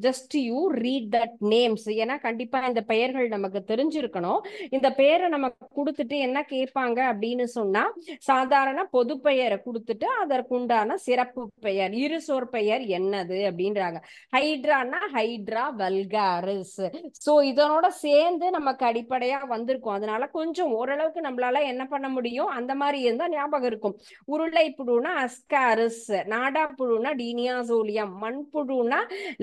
Just you read that names. ஏன்னா கண்டிப்பா இந்த பெயர்கள் நமக்கு தெரிஞ்சிருக்கணும். இந்த பெயரை நமக்கு கொடுத்துட்டு என்ன கேட்பாங்க அப்படின்னு சொன்னா சாதாரண பொது பெயரை கொடுத்துட்டு அதற்குண்டான சிறப்பு பெயர், இருசொற் பெயர் என்னது அப்படின்றாங்க. ஹைட்ரானா ஹைட்ரா வல்காரிஸ். சோ இதனோட சேர்ந்து நமக்கு அடிப்படையா வந்திருக்கும். அதனால கொஞ்சம் ஓரளவுக்கு நம்மளால என்ன பண்ண முடியும், அந்த மாதிரி இருந்தா ஞாபகம் இருக்கும். உருளை புழுனா அஸ்காரிஸ், நாடா புழுனா டீனியாசோலியம், மண்புழுனா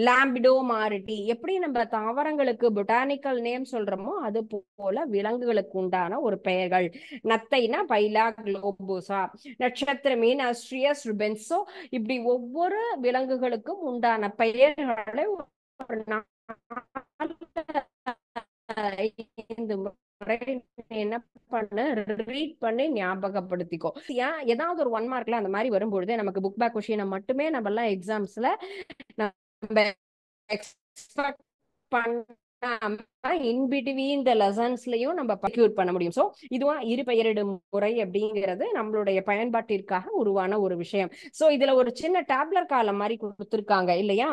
லாம்பிடோமாரிட்டி. எப்படி நம்ம தாவரங்களுக்கு பொட்டானிக்கல் நேம் சொல்றோமோ அது போல விலங்குகளுக்கு உண்டான ஒரு பெயர்கள். நத்தைனா பைலா குளோபோசா, நட்சத்திர மீன் அஸ்ட்ரியஸ் ருபென்சோ. இப்படி ஒவ்வொரு விலங்குகளுக்கும் உண்டான பெயர்களை ஒரு 5 முறை என்ன பண்ணு, ரீட் பண்ணி ஞாபகப்படுத்திக்கோ. ஏன் ஏதாவது ஒரு 1 மார்க்ல அந்த மாதிரி வரும்பொழுது நமக்கு புக் பேக் கொஸ்டினை மட்டுமே நம்ம எல்லாம் எக்ஸாம்ஸ்ல நம்ம எக்ஸ்பெக்ட் பண்ணாம இன் பிட்வீன் த லெசன்ஸ்லயும் நம்ம ப்ரொக்யூர் பண்ண முடியும். சோ இதுவா இரு பெயரிடும் முறை அப்படிங்கிறது நம்மளுடைய பயன்பாட்டிற்காக உருவான ஒரு விஷயம். சோ இதுல ஒரு சின்ன டேப்லர் காலம் மாதிரி கொடுத்துருக்காங்க இல்லையா?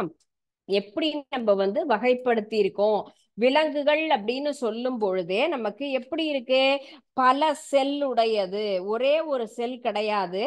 எப்படி நம்ம வந்து வகைப்படுத்தி இருக்கோம் விலங்குகள் அப்படின்னு சொல்லும் பொழுதே நமக்கு எப்படி இருக்கு? பல செல் உடையது, ஒரே ஒரு செல் கிடையாது,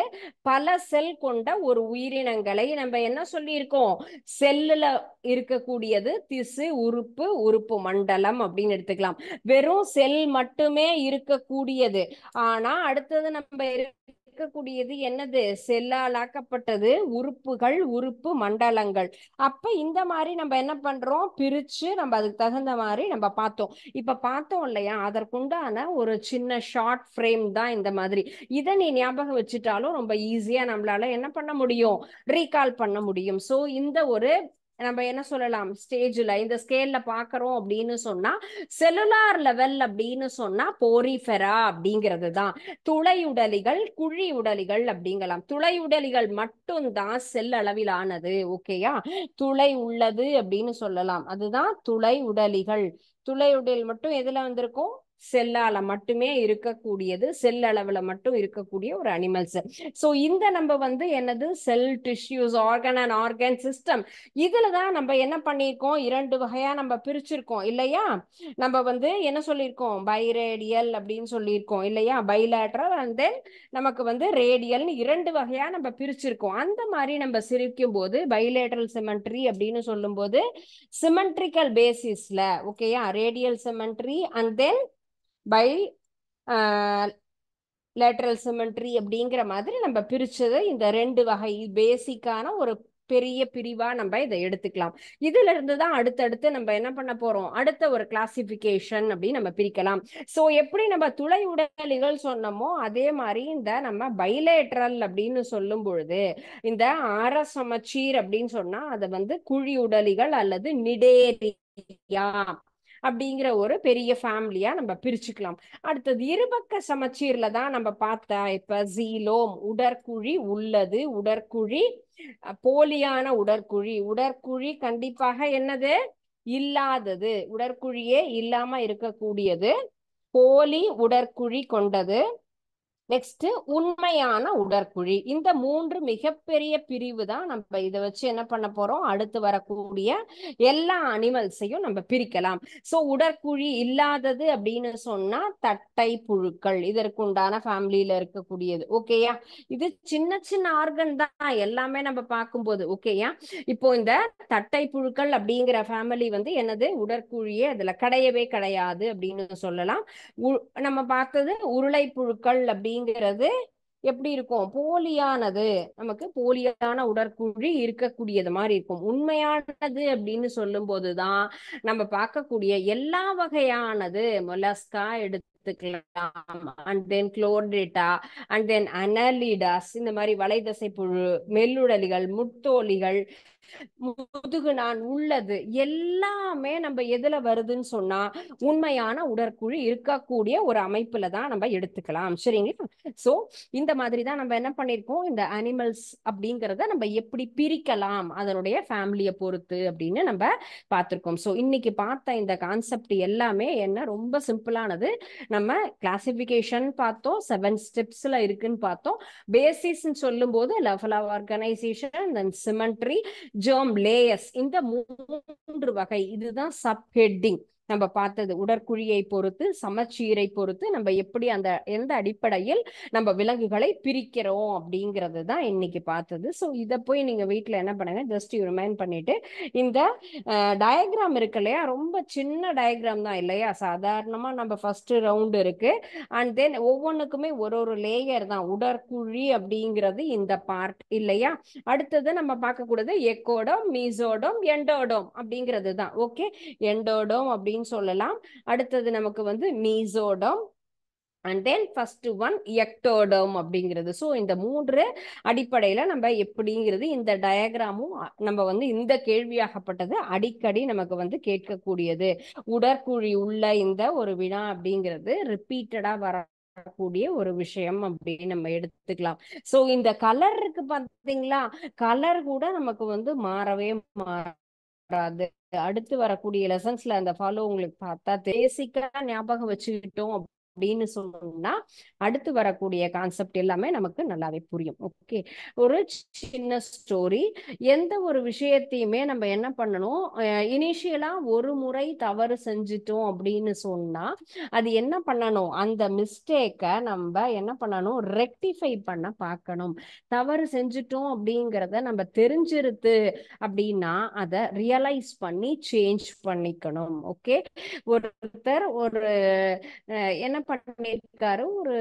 பல செல் கொண்ட ஒரு உயிரினங்களை நம்ம என்ன சொல்லியிருக்கோம்? செல்லுல இருக்கக்கூடியது திசு, உறுப்பு, உறுப்பு மண்டலம் அப்படின்னு எடுத்துக்கலாம். வெறும் செல் மட்டுமே இருக்கக்கூடியது. ஆனா அடுத்தது நம்ம இருக்கக்கூடியது என்னது? செல்லால் ஆக்கப்பட்டது உறுப்புகள், உறுப்பு மண்டலங்கள். அப்ப இந்த மாதிரி நம்ம என்ன பண்றோம்? பிரிச்சு நம்ம அதுக்கு தகுந்த மாதிரி நம்ம பார்த்தோம். இப்ப பார்த்தோம் இல்லையா? அதற்குண்டான ஒரு சின்ன ஷார்ட் ஃப்ரேம் தான் இந்த மாதிரி. இதை நீ ஞாபகம் வச்சுட்டாலும் ரொம்ப ஈஸியா நம்மளால என்ன பண்ண முடியும்? ரீகால் பண்ண முடியும். சோ இந்த ஒரு நம்ம என்ன சொல்லலாம், ஸ்டேஜ்ல இந்த ஸ்கேல்ல பாக்குறோம் அப்படின்னு சொன்னா செல்லுலார் லெவல் அப்படின்னு சொன்னா போரிஃபெரா அப்படிங்கிறது தான். துளையுடலிகள், குழி உடலிகள் அப்படிங்கலாம். துளையுடலிகள் மட்டும்தான் செல் அளவிலானது. ஓகேயா? துளை உள்ளது அப்படின்னு சொல்லலாம். அதுதான் துளை உடலிகள். துளை உடல் மட்டும் எதுல வந்திருக்கும்? செல்லால மட்டுமே இருக்கக்கூடியது, செல் அளவுல மட்டும் இருக்கக்கூடிய ஒரு அனிமல்ஸ். சோ இந்த நம்ம வந்து என்னது? Cell tissues, organ and organ system. இதுலதான் நம்ம என்ன பண்ணிருக்கோம்? 2 வகையா நம்ம பிரிச்சிருக்கோம் இல்லையா? நம்ம வந்து என்ன சொல்லியிருக்கோம்? பைரேடியல் அப்படின்னு சொல்லியிருக்கோம் இல்லையா? பைலேட்ரல் அண்ட் தென் நமக்கு வந்து ரேடியல்னு 2 வகையா நம்ம பிரிச்சிருக்கோம். அந்த மாதிரி நம்ம சிரிக்கும் போது பைலேட்ரல் சிமெண்ட்ரி அப்படின்னு சொல்லும் போது சிமெண்ட்ரிக்கல் பேசிஸ்ல, ஓகேயா, radial symmetry and then bilateral symmetry அப்படிங்கிற மாதிரி நம்ம பிரிச்சது இந்த 2 வகை பேசிக்கான ஒரு பெரிய பிரிவா நம்ம இதை எடுத்துக்கலாம். இதுல இருந்து தான் அடுத்தடுத்து நம்ம என்ன பண்ண போறோம், அடுத்த ஒரு கிளாசிபிகேஷன் அப்படின்னு நம்ம பிரிக்கலாம். சோ எப்படி நம்ம துளை உடலிகள் சொன்னோமோ அதே மாதிரி இந்த நம்ம பைலேட்ரல் அப்படின்னு சொல்லும் பொழுது இந்த ஆர சமச்சீர் அப்படின்னு சொன்னா அதை வந்து குழி உடலிகள் அல்லது நிடேரியா அப்படிங்கிற ஒரு பெரிய ஃபேமிலியா நம்ம பிரிச்சுக்கலாம். அடுத்தது இருபக்க சமச்சீர்ல தான் நம்ம பார்த்தா இப்ப ஜீலோம் உடற்குழி உள்ளது, உடற்குழி போலியான உடற்குழி, உடற்குழி கண்டிப்பாக என்னது இல்லாதது, உடற்குழியே இல்லாம இருக்கக்கூடியது, போலி உடற்குழி கொண்டது, நெக்ஸ்ட் உண்மையான உடற்குழி. இந்த 3 மிகப்பெரிய பிரிவு தான். நம்ம இதை வச்சு என்ன பண்ண போறோம், அடுத்து வரக்கூடிய எல்லா அனிமல்ஸையும் நம்ம பிரிக்கலாம். சோ உடற்குழி இல்லாதது அப்படின்னு சொன்னா தட்டை புழுக்கள் இதற்குண்டான ஃபேமிலியில இருக்கக்கூடியது. ஓகேயா, இது சின்ன சின்ன ஆர்கன் தான் எல்லாமே நம்ம பார்க்கும்போது. ஓகேயா, இப்போ இந்த தட்டை புழுக்கள் அப்படிங்கிற ஃபேமிலி வந்து என்னது, உடற்குழியே அதுல கிடையவே கிடையாது அப்படின்னு சொல்லலாம். நம்ம பார்த்தது உருளை புழுக்கள் அப்படிங்கிறது எப்படி இருக்கும், போலியானது, நமக்கு போலியான உடற்குழி இருக்கக்கூடியது மாதிரி இருக்கும். உண்மையானது அப்படின்னு சொல்லும் போதுதான் நம்ம பார்க்கக்கூடிய எல்லா வகையானது மொலஸ்கா எடுத்துக்கலாம், அண்ட் தென் குளோர்டேட்டா, அண்ட் தென் அனலிடாஸ், இந்த மாதிரி வலைதசை புழு, மெல்லுடலிகள், முத்தோலிகள், முதுகு நான் உள்ளது எல்லாமே நம்ம எதுல வருதுன்னு சொன்னா உண்மையான உடற்குழி இருக்கக்கூடிய ஒரு அமைப்புல தான் நம்ம எடுத்துக்கலாம். சரிங்களா? சோ இந்த மாதிரி தான் நம்ம என்ன பண்ணிருக்கோம், இந்த அனிமல்ஸ் அப்படிங்கறத நம்ம எப்படி பிரிக்கலாம் அதனுடைய ஃபேமிலியை பொறுத்து அப்படின்னு நம்ம பார்த்திருக்கோம். சோ இன்னைக்கு பார்த்த இந்த கான்செப்ட் எல்லாமே என்ன ரொம்ப சிம்பிளானது. நம்ம கிளாசிபிகேஷன் பார்த்தோம், 7 ஸ்டெப்ஸ்ல இருக்குன்னு பார்த்தோம். பேசிஸ் சொல்லும் போது level of organisation, then symmetry, germ layers, இந்த 3 வகை. இதுதான் சப் ஹெட்டிங் நம்ம பார்த்தது. உடற்குழியை பொறுத்து, சமச்சீரை பொறுத்து நம்ம எப்படி அந்த எந்த அடிப்படையில் நம்ம விலங்குகளை பிரிக்கிறோம் அப்படிங்கிறது தான் இன்னைக்கு பார்த்தது. ஸோ இதை போய் நீங்க வீட்டில் என்ன பண்ணுங்க, ஜஸ்ட் ரிமைண்ட் பண்ணிட்டு இந்த டயக்ராம் இருக்கு இல்லையா, ரொம்ப சின்ன டயக்ராம் தான் இல்லையா, சாதாரணமா நம்ம ஃபர்ஸ்ட் ரவுண்ட் இருக்கு, அண்ட் தென் ஒவ்வொன்றுக்குமே ஒரு ஒரு லேயர் தான். உடற்குழி அப்படிங்கிறது இந்த பார்ட் இல்லையா. அடுத்தது நம்ம பார்க்கக்கூடியது எக்கோடோம், மீசோடோம், எண்டோடோம் அப்படிங்கிறது தான். ஓகே, எண்டோடோம் அப்படின்னு சொல்லலாம். அடுத்தது நமக்கு வந்து mesoderm, and then first one ectoderm அப்படிங்கிறது. ஸோ இந்த 3 அடிப்படையில நம்ம எப்படிங்கிறது இந்த டயக்ராமும் நம்ம வந்து இந்த கேள்வியாகப்பட்டது அடிக்கடி நமக்கு வந்து கேட்கக்கூடியது. உடற்குழி உள்ள இந்த ஒரு வினா அப்படிங்கிறது ரிப்பீட்டடா வரக்கூடிய ஒரு விஷயம் அப்படின்னு நம்ம எடுத்துக்கலாம். சோ இந்த கலர் இருக்கு பாத்தீங்களா, கலர் கூட நமக்கு வந்து மாறவே மாறாது. அடுத்து வரக்கூடிய லெசன்ஸ்ல அந்த ஃபாலோ உங்களுக்கு பார்த்தா பேசிக்கா ஞாபகம் வச்சுக்கிட்டோம் அப்படின்னு சொன்னோம்னா அடுத்து வரக்கூடிய கான்செப்ட் எல்லாமே நமக்கு நல்லாவே புரியும். ஓகே, ஒரு சின்ன ஸ்டோரி. எந்த ஒரு விஷயத்தையுமே நம்ம என்ன பண்ணணும், இனிஷியலா ஒரு முறை தவறு செஞ்சிட்டோம் அப்படின்னு சொன்னா அது என்ன பண்ணணும், அந்த மிஸ்டேக்கை நம்ம என்ன பண்ணணும், ரெக்டிஃபை பண்ண பார்க்கணும். தவறு செஞ்சிட்டோம் அப்படிங்கிறத நம்ம தெரிஞ்சிருது அப்படின்னா அதை ரியலைஸ் பண்ணி சேஞ்ச் பண்ணிக்கணும். ஓகே, ஒருத்தர் ஒரு என்ன பண்ணிருக்காரு, ஒரு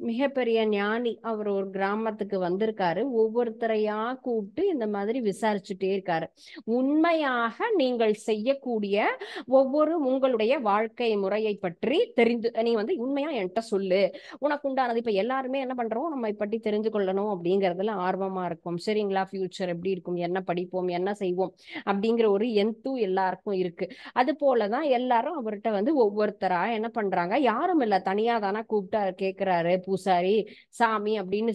மிகப்பெரிய ஞானி, அவர் ஒரு கிராமத்துக்கு வந்திருக்காரு. ஒவ்வொருத்தரையா கூப்பிட்டு இந்த மாதிரி விசாரிச்சுட்டே இருக்காரு. உண்மையாக நீங்கள் செய்யக்கூடிய ஒவ்வொரு உங்களுடைய வாழ்க்கை முறையை பற்றி தெரிந்து நீ வந்து உண்மையா என்கிட்ட சொல்லு, உனக்கு உண்டானது. இப்ப எல்லாருமே என்ன பண்றோம், நம்ம பற்றி தெரிஞ்சு கொள்ளணும் அப்படிங்கறதுல ஆர்வமா இருக்கும். சரிங்களா, ஃபியூச்சர் எப்படி இருக்கும், என்ன படிப்போம், என்ன செய்வோம் அப்படிங்கிற ஒரு எந்தும் எல்லாருக்கும் இருக்கு. அது போலதான் எல்லாரும் அவர்கிட்ட வந்து ஒவ்வொருத்தரா என்ன பண்றாங்க, யாரும் இல்ல, தனியா தானே கூப்பிட்டு கேக்குறாரு பூசாரி சாமி அப்படின்னு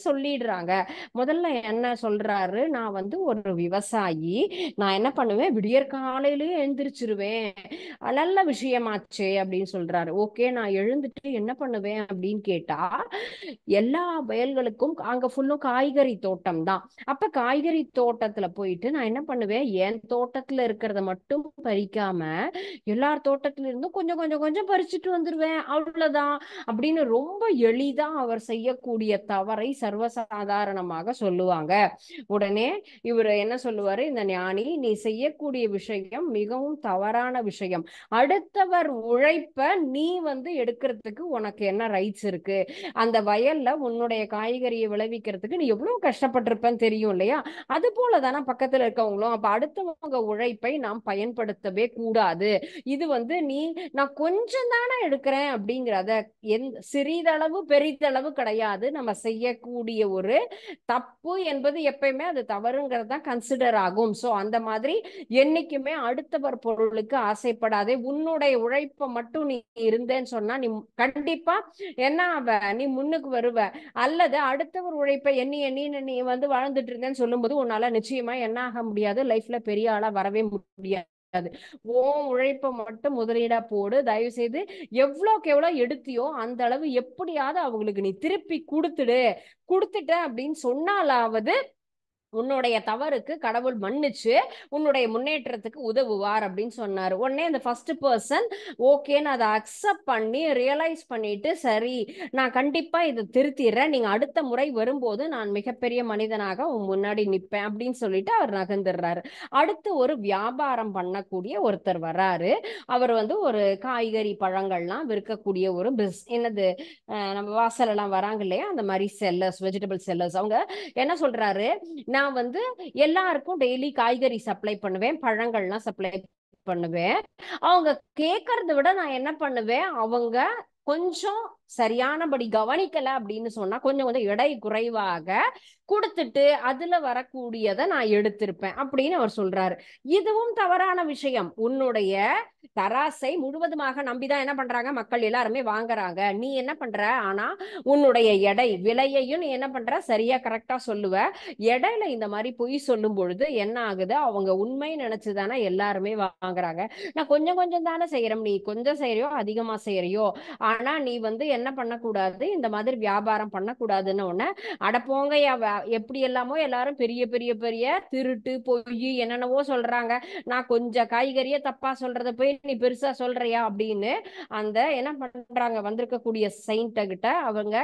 சொல்லிடுறாங்க. முதல்ல என்ன சொல்றாரு, நான் வந்து ஒரு விவசாயி, நான் என்ன பண்ணுவேன், விடியற் காலையிலேயே எழுந்திரிச்சிருவேன், நல்ல விஷயமாச்சே அப்படின்னு சொல்றாரு. ஓகே, நான் எழுந்துட்டு என்ன பண்ணுவேன் அப்படின்னு கேட்டா, எல்லா வயல்களுக்கும் அங்க ஃபுல்லும் காய்கறி தோட்டம் தான். அப்ப காய்கறி தோட்டத்துல போயிட்டு நான் என்ன பண்ணுவேன், என் தோட்டத்துல இருக்கிறத மட்டும் பறிக்காம எல்லார் தோட்டத்துல இருந்தும் கொஞ்சம் கொஞ்சம் கொஞ்சம் பறிச்சுட்டு வந்துருவேன். அவ்வளவுதான் அப்படின்னு ரொம்ப எளிதா அவர் செய்யக்கூடிய தவறை சர்வசாதாரணமாக சொல்லுவாங்க. உடனே இவர் என்ன சொல்லுவாரு, இந்த ஞானி, நீ செய்யக்கூடிய விஷயம் மிகவும் தவறான விஷயம். அடுத்தவர் உழைப்ப நீ எடுக்கிறதுக்கு உனக்கு என்ன ரைட்ஸ் இருக்கு? அந்த வயல்ல உன்னுடைய காய்கறியை விளைவிக்கிறதுக்கு நீ எவ்வளவு கஷ்டப்பட்டிருப்பன்னு தெரியும் இல்லையா? அது போலதானே பக்கத்துல இருக்கவங்களும். அப்ப அடுத்தவங்க உழைப்பை நாம் பயன்படுத்தவே கூடாது. இது நீ நான் கொஞ்சம் தானே எடுக்கிறேன் அப்படிங்கிறத சிறிதளவு பெரிதளவு கிடையாது. நம்ம செய்யக்கூடிய ஒரு தப்பு என்பது எப்பயுமே அது தவறுங்கிறது தான் கன்சிடர் ஆகும். சோ அந்த மாதிரி என்னைக்குமே அடுத்தவர் பொருளுக்கு ஆசைப்படாதே. உன்னுடைய உழைப்பை மட்டும் நீ இருந்தேன்னு சொன்னா நீ கண்டிப்பா என்ன ஆவ, நீ முன்னுக்கு வருவ. அல்லது அடுத்தவர் உழைப்பை எண்ணி எண்ணி நீ வாழ்ந்துட்டு இருந்தேன்னு சொல்லும்போது உன்னால நிச்சயமா என்ன ஆக முடியாது, லைஃப்ல பெரிய ஆளா வரவே முடியாது. உன் உழைப்பை மட்டும் முதலீடா போடு. தயவு செய்து எவ்வளவுக்கு எவ்வளவு எடுத்தியோ அந்த அளவு எப்படியாவது அவங்களுக்கு நீ திருப்பி கொடுத்துட்ட அப்படின்னு சொன்னாலாவது உன்னுடைய தவறுக்கு கடவுள் மன்னிச்சு உன்னுடைய முன்னேற்றத்துக்கு உதவுவார் அப்படின்னு சொன்னாரு. உடனே அந்த ஃபர்ஸ்ட் பர்சன் ஓகேன்னு அதை அக்செப்ட் பண்ணி ரியலைஸ் பண்ணிட்டு, சரி நான் கண்டிப்பா இதை திருத்திடுறேன், நீங்க அடுத்த முறை வரும்போது நான் மிகப்பெரிய மனிதனாக உன் முன்னாடி நிற்பேன் அப்படின்னு சொல்லிட்டு அவர் நகர்ந்துடுறாரு. அடுத்து ஒரு வியாபாரம் பண்ணக்கூடிய ஒருத்தர் வர்றாரு. அவர் ஒரு காய்கறி பழங்கள்லாம் விற்கக்கூடிய ஒரு என்னது நம்ம வாசல் எல்லாம் வராங்க இல்லையா, அந்த மாதிரி செல்லர்ஸ், வெஜிடபிள் செல்லர்ஸ். அவங்க என்ன சொல்றாரு, நான் எல்லாருக்கும் டெய்லி காய்கறி சப்ளை பண்ணுவேன், பழங்கள்லாம் சப்ளை பண்ணுவேன். அவங்க கேட்கறத விட நான் என்ன பண்ணுவேன், அவங்க கொஞ்சம் சரியானபடி கவனிக்கல அப்படின்னு சொன்னா கொஞ்சம் எடை குறைவாக கொடுத்துட்டு அதுல வரக்கூடியதை நான் எடுத்திருப்பேன் அப்படின்னு அவர் சொல்றாரு. இதுவும் தவறான விஷயம். உன்னுடைய தராசை முழுவதுமாக நம்பிதான் என்ன பண்றாங்க, மக்கள் எல்லாருமே வாங்குறாங்க. நீ என்ன பண்ற, ஆனா உன்னுடைய எடை விலையையும் நீ என்ன பண்ற, சரியா கரெக்டா சொல்லுவ. எடையில இந்த மாதிரி பொய் சொல்லும் பொழுது என்ன ஆகுது, அவங்க உண்மை நினைச்சுதானே எல்லாருமே வாங்குறாங்க. நான் கொஞ்சம் கொஞ்சம் தானே செய்யறேன், நீ கொஞ்சம் செய்யறியோ அதிகமா செய்யறியோ, ஆனா நீ என்ன பண்ணக்கூடாது, இந்த மாதிரி வியாபாரம் பண்ணக்கூடாதுன்னு ஒண்ணு. அடப்போங்க, எப்படி எல்லாமோ எல்லாரும் பெரிய பெரிய பெரிய திருட்டு பொய் என்னென்னவோ சொல்றாங்க, நான் கொஞ்சம் காய்கறிய தப்பா சொல்றத போய் நீ பெருசா சொல்றியா அப்படின்னு அந்த என்ன பண்றாங்க, வந்திருக்கக்கூடிய செயின்ட் கிட்ட அவங்க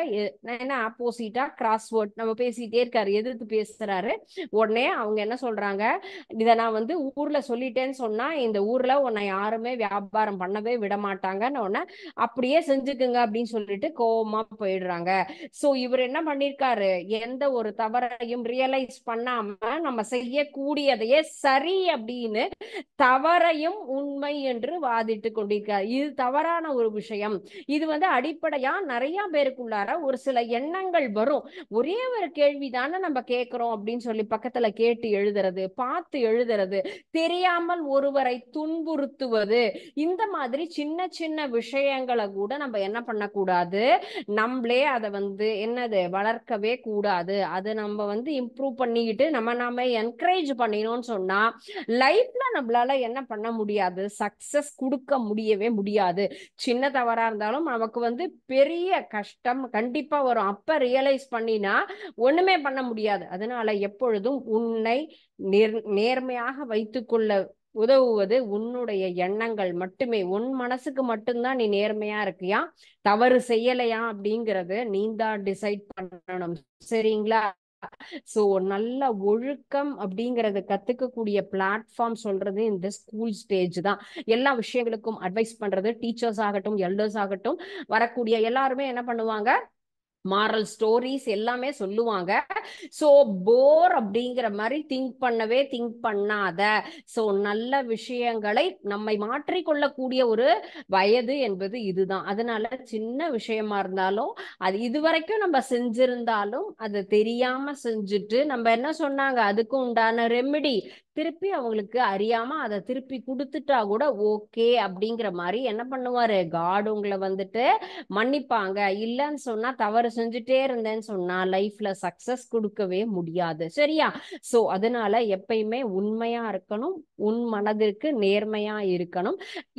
என்ன ஆப்போசிட்டா கிராஸ்வேர்ட் நம்ம பேசிட்டே இருக்காரு, எதிர்த்து பேசுறாரு. உடனே அவங்க என்ன சொல்றாங்க, இத நான் ஊர்ல சொல்லிட்டேன்னு சொன்னா இந்த ஊர்ல உன்னை யாருமே வியாபாரம் பண்ணவே விட மாட்டாங்கன்னு உடனே அப்படியே செஞ்சுக்குங்க அப்படின்னு சொல்லிட்டு கோவமா போயிடுறாங்க. சோ இவர் என்ன பண்ணிருக்காரு, எந்த ஒரு தவறையும் ரியலைஸ் பண்ணாம நம்ம செய்யக்கூடியதையே சரி அப்படின்னு தவறையும் உண்மை என்று வாதிட்டு கொண்டிருக்கார். இது தவறான ஒரு விஷயம். இது அடிப்படையா நிறைய பேருக்குள்ளார ஒரு சில எண்ணங்கள் வரும். ஒரே ஒரு கேள்விதானே நம்ம கேட்கிறோம் அப்படின்னு சொல்லி பக்கத்துல கேட்டு எழுதுறது, பார்த்து எழுதுறது, தெரியாமல் ஒருவரை துன்புறுத்துவது, இந்த மாதிரி சின்ன சின்ன விஷயங்களை கூட நம்ம என்ன பண்ணக்கூடாது, நம்மளே அதை என்னது வளர்க்கவே கூடாது. அதை நம்ம இம்ப்ரூவ் பண்ணிக்கிட்டு நாம என்கரேஜ் பண்ணினோம்னு சொன்னா லைஃப்ல நம்மளால என்ன பண்ண முடியாது, சக்சஸ் கொடுக்க முடியவே முடியாது. சின்ன தவறா இருந்தாலும் நமக்கு பெரிய கஷ்டம் கண்டிப்பா வரும். அப்ப ரியலைஸ் பண்ணினா ஒண்ணுமே பண்ண முடியாது. அதனால எப்பொழுதும் உன்னை நேர்மையாக வைத்துக்கொள்ள உதவுவது உன்னுடைய எண்ணங்கள் மட்டுமே. உன் மனசுக்கு மட்டும்தான் நீ நேர்மையா இருக்கியா, தவறு செய்யலையா அப்படிங்கறது நீ தான் டிசைட் பண்ணணும். சரிங்களா? சோ நல்ல ஒழுக்கம் அப்படிங்கறத கத்துக்கக்கூடிய பிளாட்ஃபார்ம் சொல்றது இந்த ஸ்கூல் ஸ்டேஜ் தான். எல்லா விஷயங்களுக்கும் அட்வைஸ் பண்றது டீச்சர்ஸ் ஆகட்டும், எல்டர்ஸ் ஆகட்டும், வரக்கூடிய எல்லாருமே என்ன பண்ணுவாங்க, மாரல் ஸ்டோரிஸ் எல்லாமே சொல்லுவாங்க. சோ போர் அப்படிங்கிற மாதிரி திங்க் பண்ணாத. சோ நல்ல விஷயங்களை நம்மை மாற்றிக்கொள்ளக்கூடிய ஒரு வயது என்பது இதுதான். அதனால சின்ன விஷயமா இருந்தாலும் அது இதுவரைக்கும் நம்ம செஞ்சிருந்தாலும் அது தெரியாம செஞ்சுட்டு நம்ம என்ன சொன்னாங்க, அதுக்கு உண்டான ரெமெடி திருப்பி அவங்களுக்கு அறியாம அதை திருப்பி கொடுத்துட்டா கூட ஓகே அப்படிங்கிற மாதிரி என்ன பண்ணுவாரு, காட் உங்களை மன்னிப்பாங்க. இல்லைன்னு சொன்னா தவறு செஞ்சுட்டே இருந்தேன்னு சொன்னா லைஃப்ல சக்சஸ் கொடுக்கவே முடியாது. சரியா? சோ அதனால எப்பயுமே உண்மையா இருக்கணும், உன் மனதிற்கு நேர்மையா இருக்கணும்.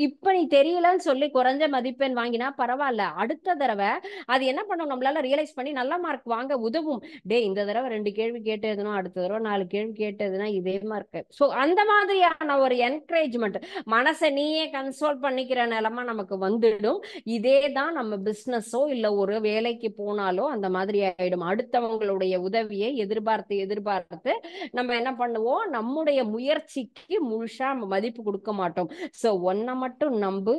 இப்ப நீ தெரியலன்னு சொல்லி குறைஞ்ச மதிப்பெண் வாங்கினா பரவாயில்ல, அடுத்த தடவை அது என்ன பண்ணும், நம்மளால ரியலைஸ் பண்ணி நல்ல மார்க் வாங்க உதவும். டே இந்த தடவை 2 கேள்வி கேட்டதுனா அடுத்த தடவை 4 கேள்வி கேட்டதுன்னா இதே மார்க் ஸோ அந்த மாதிரியான ஒரு என்கரேஜ்மெண்ட், மனசை நீயே கன்சோல் பண்ணிக்கிற நிலைமை நமக்கு வந்துடும். இதே தான் நம்ம பிசினஸோ இல்ல ஒரு வேலைக்கு போனாலோ அந்த மாதிரி ஆயிடும். அடுத்தவங்களுடைய உதவியை எதிர்பார்த்து எதிர்பார்த்து நம்ம என்ன பண்ணுவோம், நம்முடைய முயற்சிக்கு முழுசா மதிப்பு கொடுக்க மாட்டோம். ஸோ ஒன்ன மட்டும் நம்பு,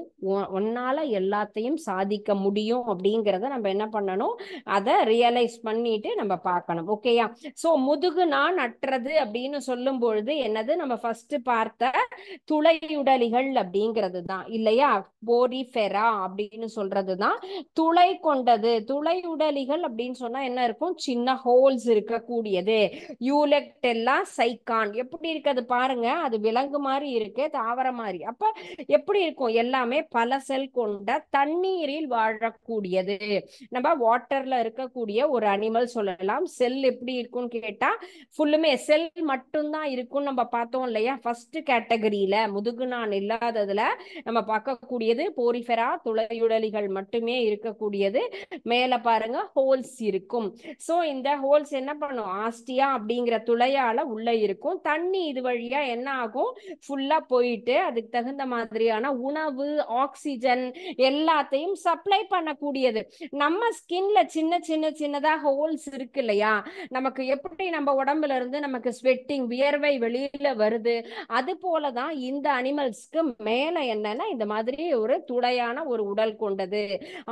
ஒன்னால எல்லாத்தையும் சாதிக்க முடியும் அப்படிங்கிறத நம்ம என்ன பண்ணணும், அதை ரியலைஸ் பண்ணிட்டு நம்ம பார்க்கணும். ஓகேயா? ஸோ முதுகு நான் அற்றது அப்படின்னு சொல்லும் பொழுது என்னது, நம்ம ஃபர்ஸ்ட் பார்த்த துளையுடலிகள் அப்படிங்கிறது தான் இல்லையா, போரிஃபெரா அப்படின்னு சொல்றது தான் துளை கொண்டது. துளையுடலிகள் அப்படின்னு சொன்னா என்ன இருக்கும், சின்ன ஹோல்ஸ் இருக்கக்கூடியது. யூலெக்டெல்லா சைக்கான் எப்படி இருக்குது பாருங்க, அது விலங்கு மாதிரி இருக்கு, தாவர மாதிரி. அப்ப எப்படி இருக்கும், எல்லாமே பல செல் கொண்ட தண்ணீரில் வாழக்கூடியது. நம்ம வாட்டர்ல இருக்கக்கூடிய ஒரு அனிமல் சொல்லலாம். செல் எப்படி இருக்கும்னு கேட்டா ஃபுல்லுமே செல் மட்டும்தான் இருக்கும் நம்ம பார்த்தோம் இல்லையா. ஃபர்ஸ்ட் கேட்டகரியில முதுகுநான் இல்லாததுல நம்ம பார்க்கக்கூடியது போரிஃபெரா, துளையுடலிகள் மட்டுமே இருக்கக்கூடியது. மேல பாருங்க ஹோல்ஸ் இருக்கும். சோ இந்த ஹோல்ஸ் என்ன பண்ணும், ஆஸ்டியா அப்படிங்கிற துளையால உள்ள இருக்கும். தண்ணி இது வழியா என்ன ஆகும், ஃபுல்லா போயிட்டு அதுக்கு தகுந்த மாதிரியான உணவு, ஆக்சிஜன் எல்லாத்தையும் சப்ளை பண்ணக்கூடியது. நம்ம ஸ்கின்ல சின்ன சின்ன சின்னதா ஹோல்ஸ் இருக்கு இல்லையா, நமக்கு எப்படி நம்ம உடம்புல இருந்து நமக்கு ஸ்வெட்டிங், வியர்வை வெளியில வருது, அது போலதான் இந்த அனிமல்ஸ்க்கு மேல என்னன்னா இந்த மாதிரி ஒரு துளையான ஒரு உடல் கொண்டது.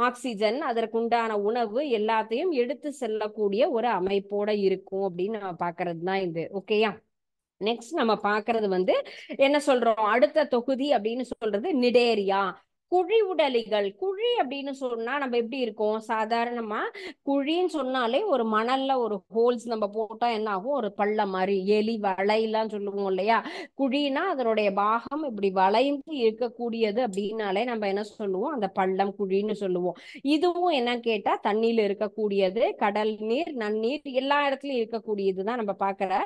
ஆக்சிஜன், அதற்குண்டான உணவு எல்லாத்தையும் எடுத்து செல்லக்கூடிய ஒரு அமைப்போட இருக்கும் அப்படின்னு நம்ம பாக்குறது தான் இது. ஓகேயா? நெக்ஸ்ட் நம்ம பாக்குறது என்ன சொல்றோம், அடுத்த தொகுதி அப்படின்னு சொல்றது நிடேரியா, குழி உடலிகள். குழி அப்படின்னு சொன்னா நம்ம எப்படி இருக்கோம், சாதாரணமா குழின்னு சொன்னாலே ஒரு மணல்ல ஒரு ஹோல்ஸ் நம்ம போட்டா என்ன ஆகும், ஒரு பள்ள மாதிரி, எலி வளையெல்லாம் சொல்லுவோம் இல்லையா. குழினா அதனுடைய பாகம் இப்படி வளைந்து இருக்கக்கூடியது அப்படின்னாலே நம்ம என்ன சொல்லுவோம், அந்த பள்ளம் குழின்னு சொல்லுவோம். இதுவும் என்ன கேட்டா தண்ணியில இருக்கக்கூடியது, கடல் நீர், நன்னீர் எல்லா இடத்துலயும் இருக்கக்கூடியதுதான். நம்ம பாக்குற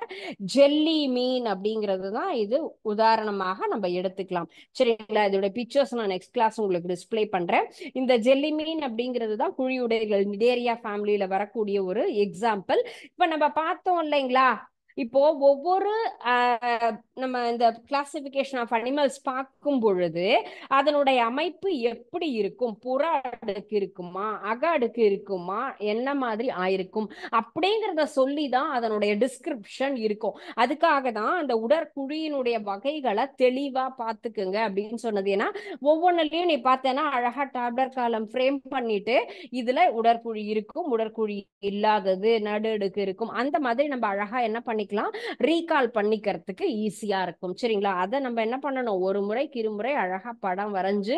ஜெல்லி மீன் அப்படிங்கிறது தான் இது உதாரணமாக நம்ம எடுத்துக்கலாம். சரிங்களா? இதோட பிக்சர்ஸ் நான் நெக்ஸ்ட் கிளாஸ் உங்களுக்கு டிஸ்பிளே பண்றேன். இந்த ஜெல்லி மீன் அப்படிங்கிறது தான் குழியுடைகள் நிடேரியா ஃபேமிலியில வரக்கூடிய ஒரு எக்ஸாம்பிள். இப்ப நம்ம பார்த்தோம் இல்லைங்களா, இப்போ ஒவ்வொரு நம்ம இந்த கிளாசிபிகேஷன் ஆஃப் அனிமல்ஸ் பார்க்கும் பொழுது அதனுடைய அமைப்பு எப்படி இருக்கும், புற அடுக்கு இருக்குமா, அக அடுக்கு இருக்குமா, என்ன மாதிரி ஆயிருக்கும் அப்படிங்கிறத சொல்லிதான் அதனுடைய டிஸ்கிரிப்ஷன் இருக்கும். அதுக்காக தான் அந்த உடற்குழியினுடைய வகைகளை தெளிவா பார்த்துக்குங்க அப்படின்னு சொன்னது. ஏன்னா ஒவ்வொன்றுலயும் நீ பார்த்தேன்னா அழகா டேப்லெட் காலம் ஃப்ரேம் பண்ணிட்டு இதுல உடற்குழி இருக்கும், உடற்குழி இல்லாதது, நடு அடுக்கு இருக்கும், அந்த மாதிரி நம்ம அழகா என்ன பண்ணிக்கலாம், ரீகால் பண்ணிக்கிறதுக்கு ஈஸியா இருக்கும். சரிங்களா? அதை நம்ம என்ன பண்ணணும், ஒரு முறைக்கு இருமுறை அழகா படம் வரைஞ்சு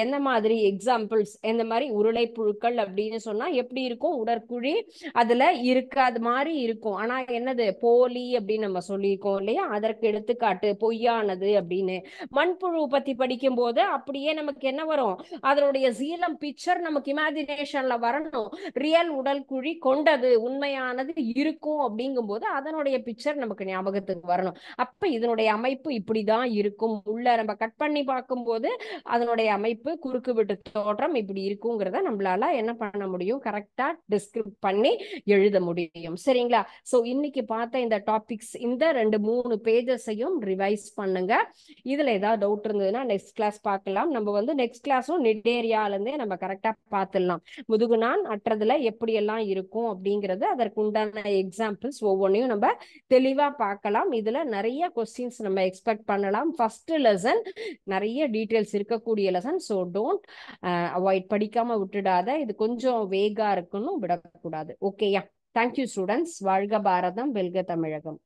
எந்த மாதிரி எக்ஸாம்பிள்ஸ், எந்த மாதிரி உருளை புழுக்கள் அப்படின்னு சொன்னா எப்படி இருக்கும், உடற்குழி அதுல இருக்காது மாதிரி இருக்கும், ஆனா என்னது போலி அப்படின்னு நம்ம சொல்லியிருக்கோம் இல்லையா, அதற்கு எடுத்துக்காட்டு பொய்யானது அப்படின்னு. மண்புழு பத்தி படிக்கும் போது அப்படியே நமக்கு என்ன வரும், அதனுடைய சீலம் பிக்சர் நமக்கு இமேஜினேஷன்ல வரணும். ரியல் உடல் குழி கொண்டது, உண்மையானது இருக்கும் அப்படிங்கும் போது அதனுடைய பிக்சர் நமக்கு ஞாபகத்துக்கு வரணும். அப்ப இதனுடைய அமைப்பு இப்படிதான் இருக்கும். உள்ள நம்ம கட் பண்ணி பார்க்கும்போது அதனுடைய அமைப்பு, குறுக்கு வெட்டு தோற்றம் இப்படி இருக்குங்கிறத நம்மளால என்ன பண்ண முடியும், கரெக்டா டிஸ்கிரிப்ட் பண்ணி எழுத முடியும். சரிங்களா? சோ இன்னைக்கு பார்த்த இந்த டாபிக்ஸ், இந்த 2-3 பேஜஸையும் ரிவைஸ் பண்ணுங்க. இதுல ஏதாவது டவுட் இருந்ததுன்னா நெக்ஸ்ட் கிளாஸ் பார்க்கலாம். நம்ம நெக்ஸ்ட் கிளாஸும் நிடேரியால இருந்தே நம்ம கரெக்டா பார்த்துடலாம். முதுகுநான் அற்றதுல எப்படி எல்லாம் இருக்கும் அப்படிங்கிறது, அதற்கு உண்டான எக்ஸாம்பிள்ஸ் ஒவ்வொன்றையும் நம்ம தெளிவா பார்க்கலாம். இதுல நிறைய கொஸ்டின்ஸ் நம்ம எக்ஸ்பெக்ட் பண்ணலாம். ஃபர்ஸ்ட் லெசன் நிறைய டீடைல்ஸ் இருக்கக்கூடிய லெசன். ஸோ டோன்ட் அவாய்ட், படிக்காம விட்டுடாத. இது கொஞ்சம் வேகா இருக்குன்னு விடக்கூடாது. ஓகேயா? Thank you students. வாழ்க பாரதம், வெல்க தமிழகம்.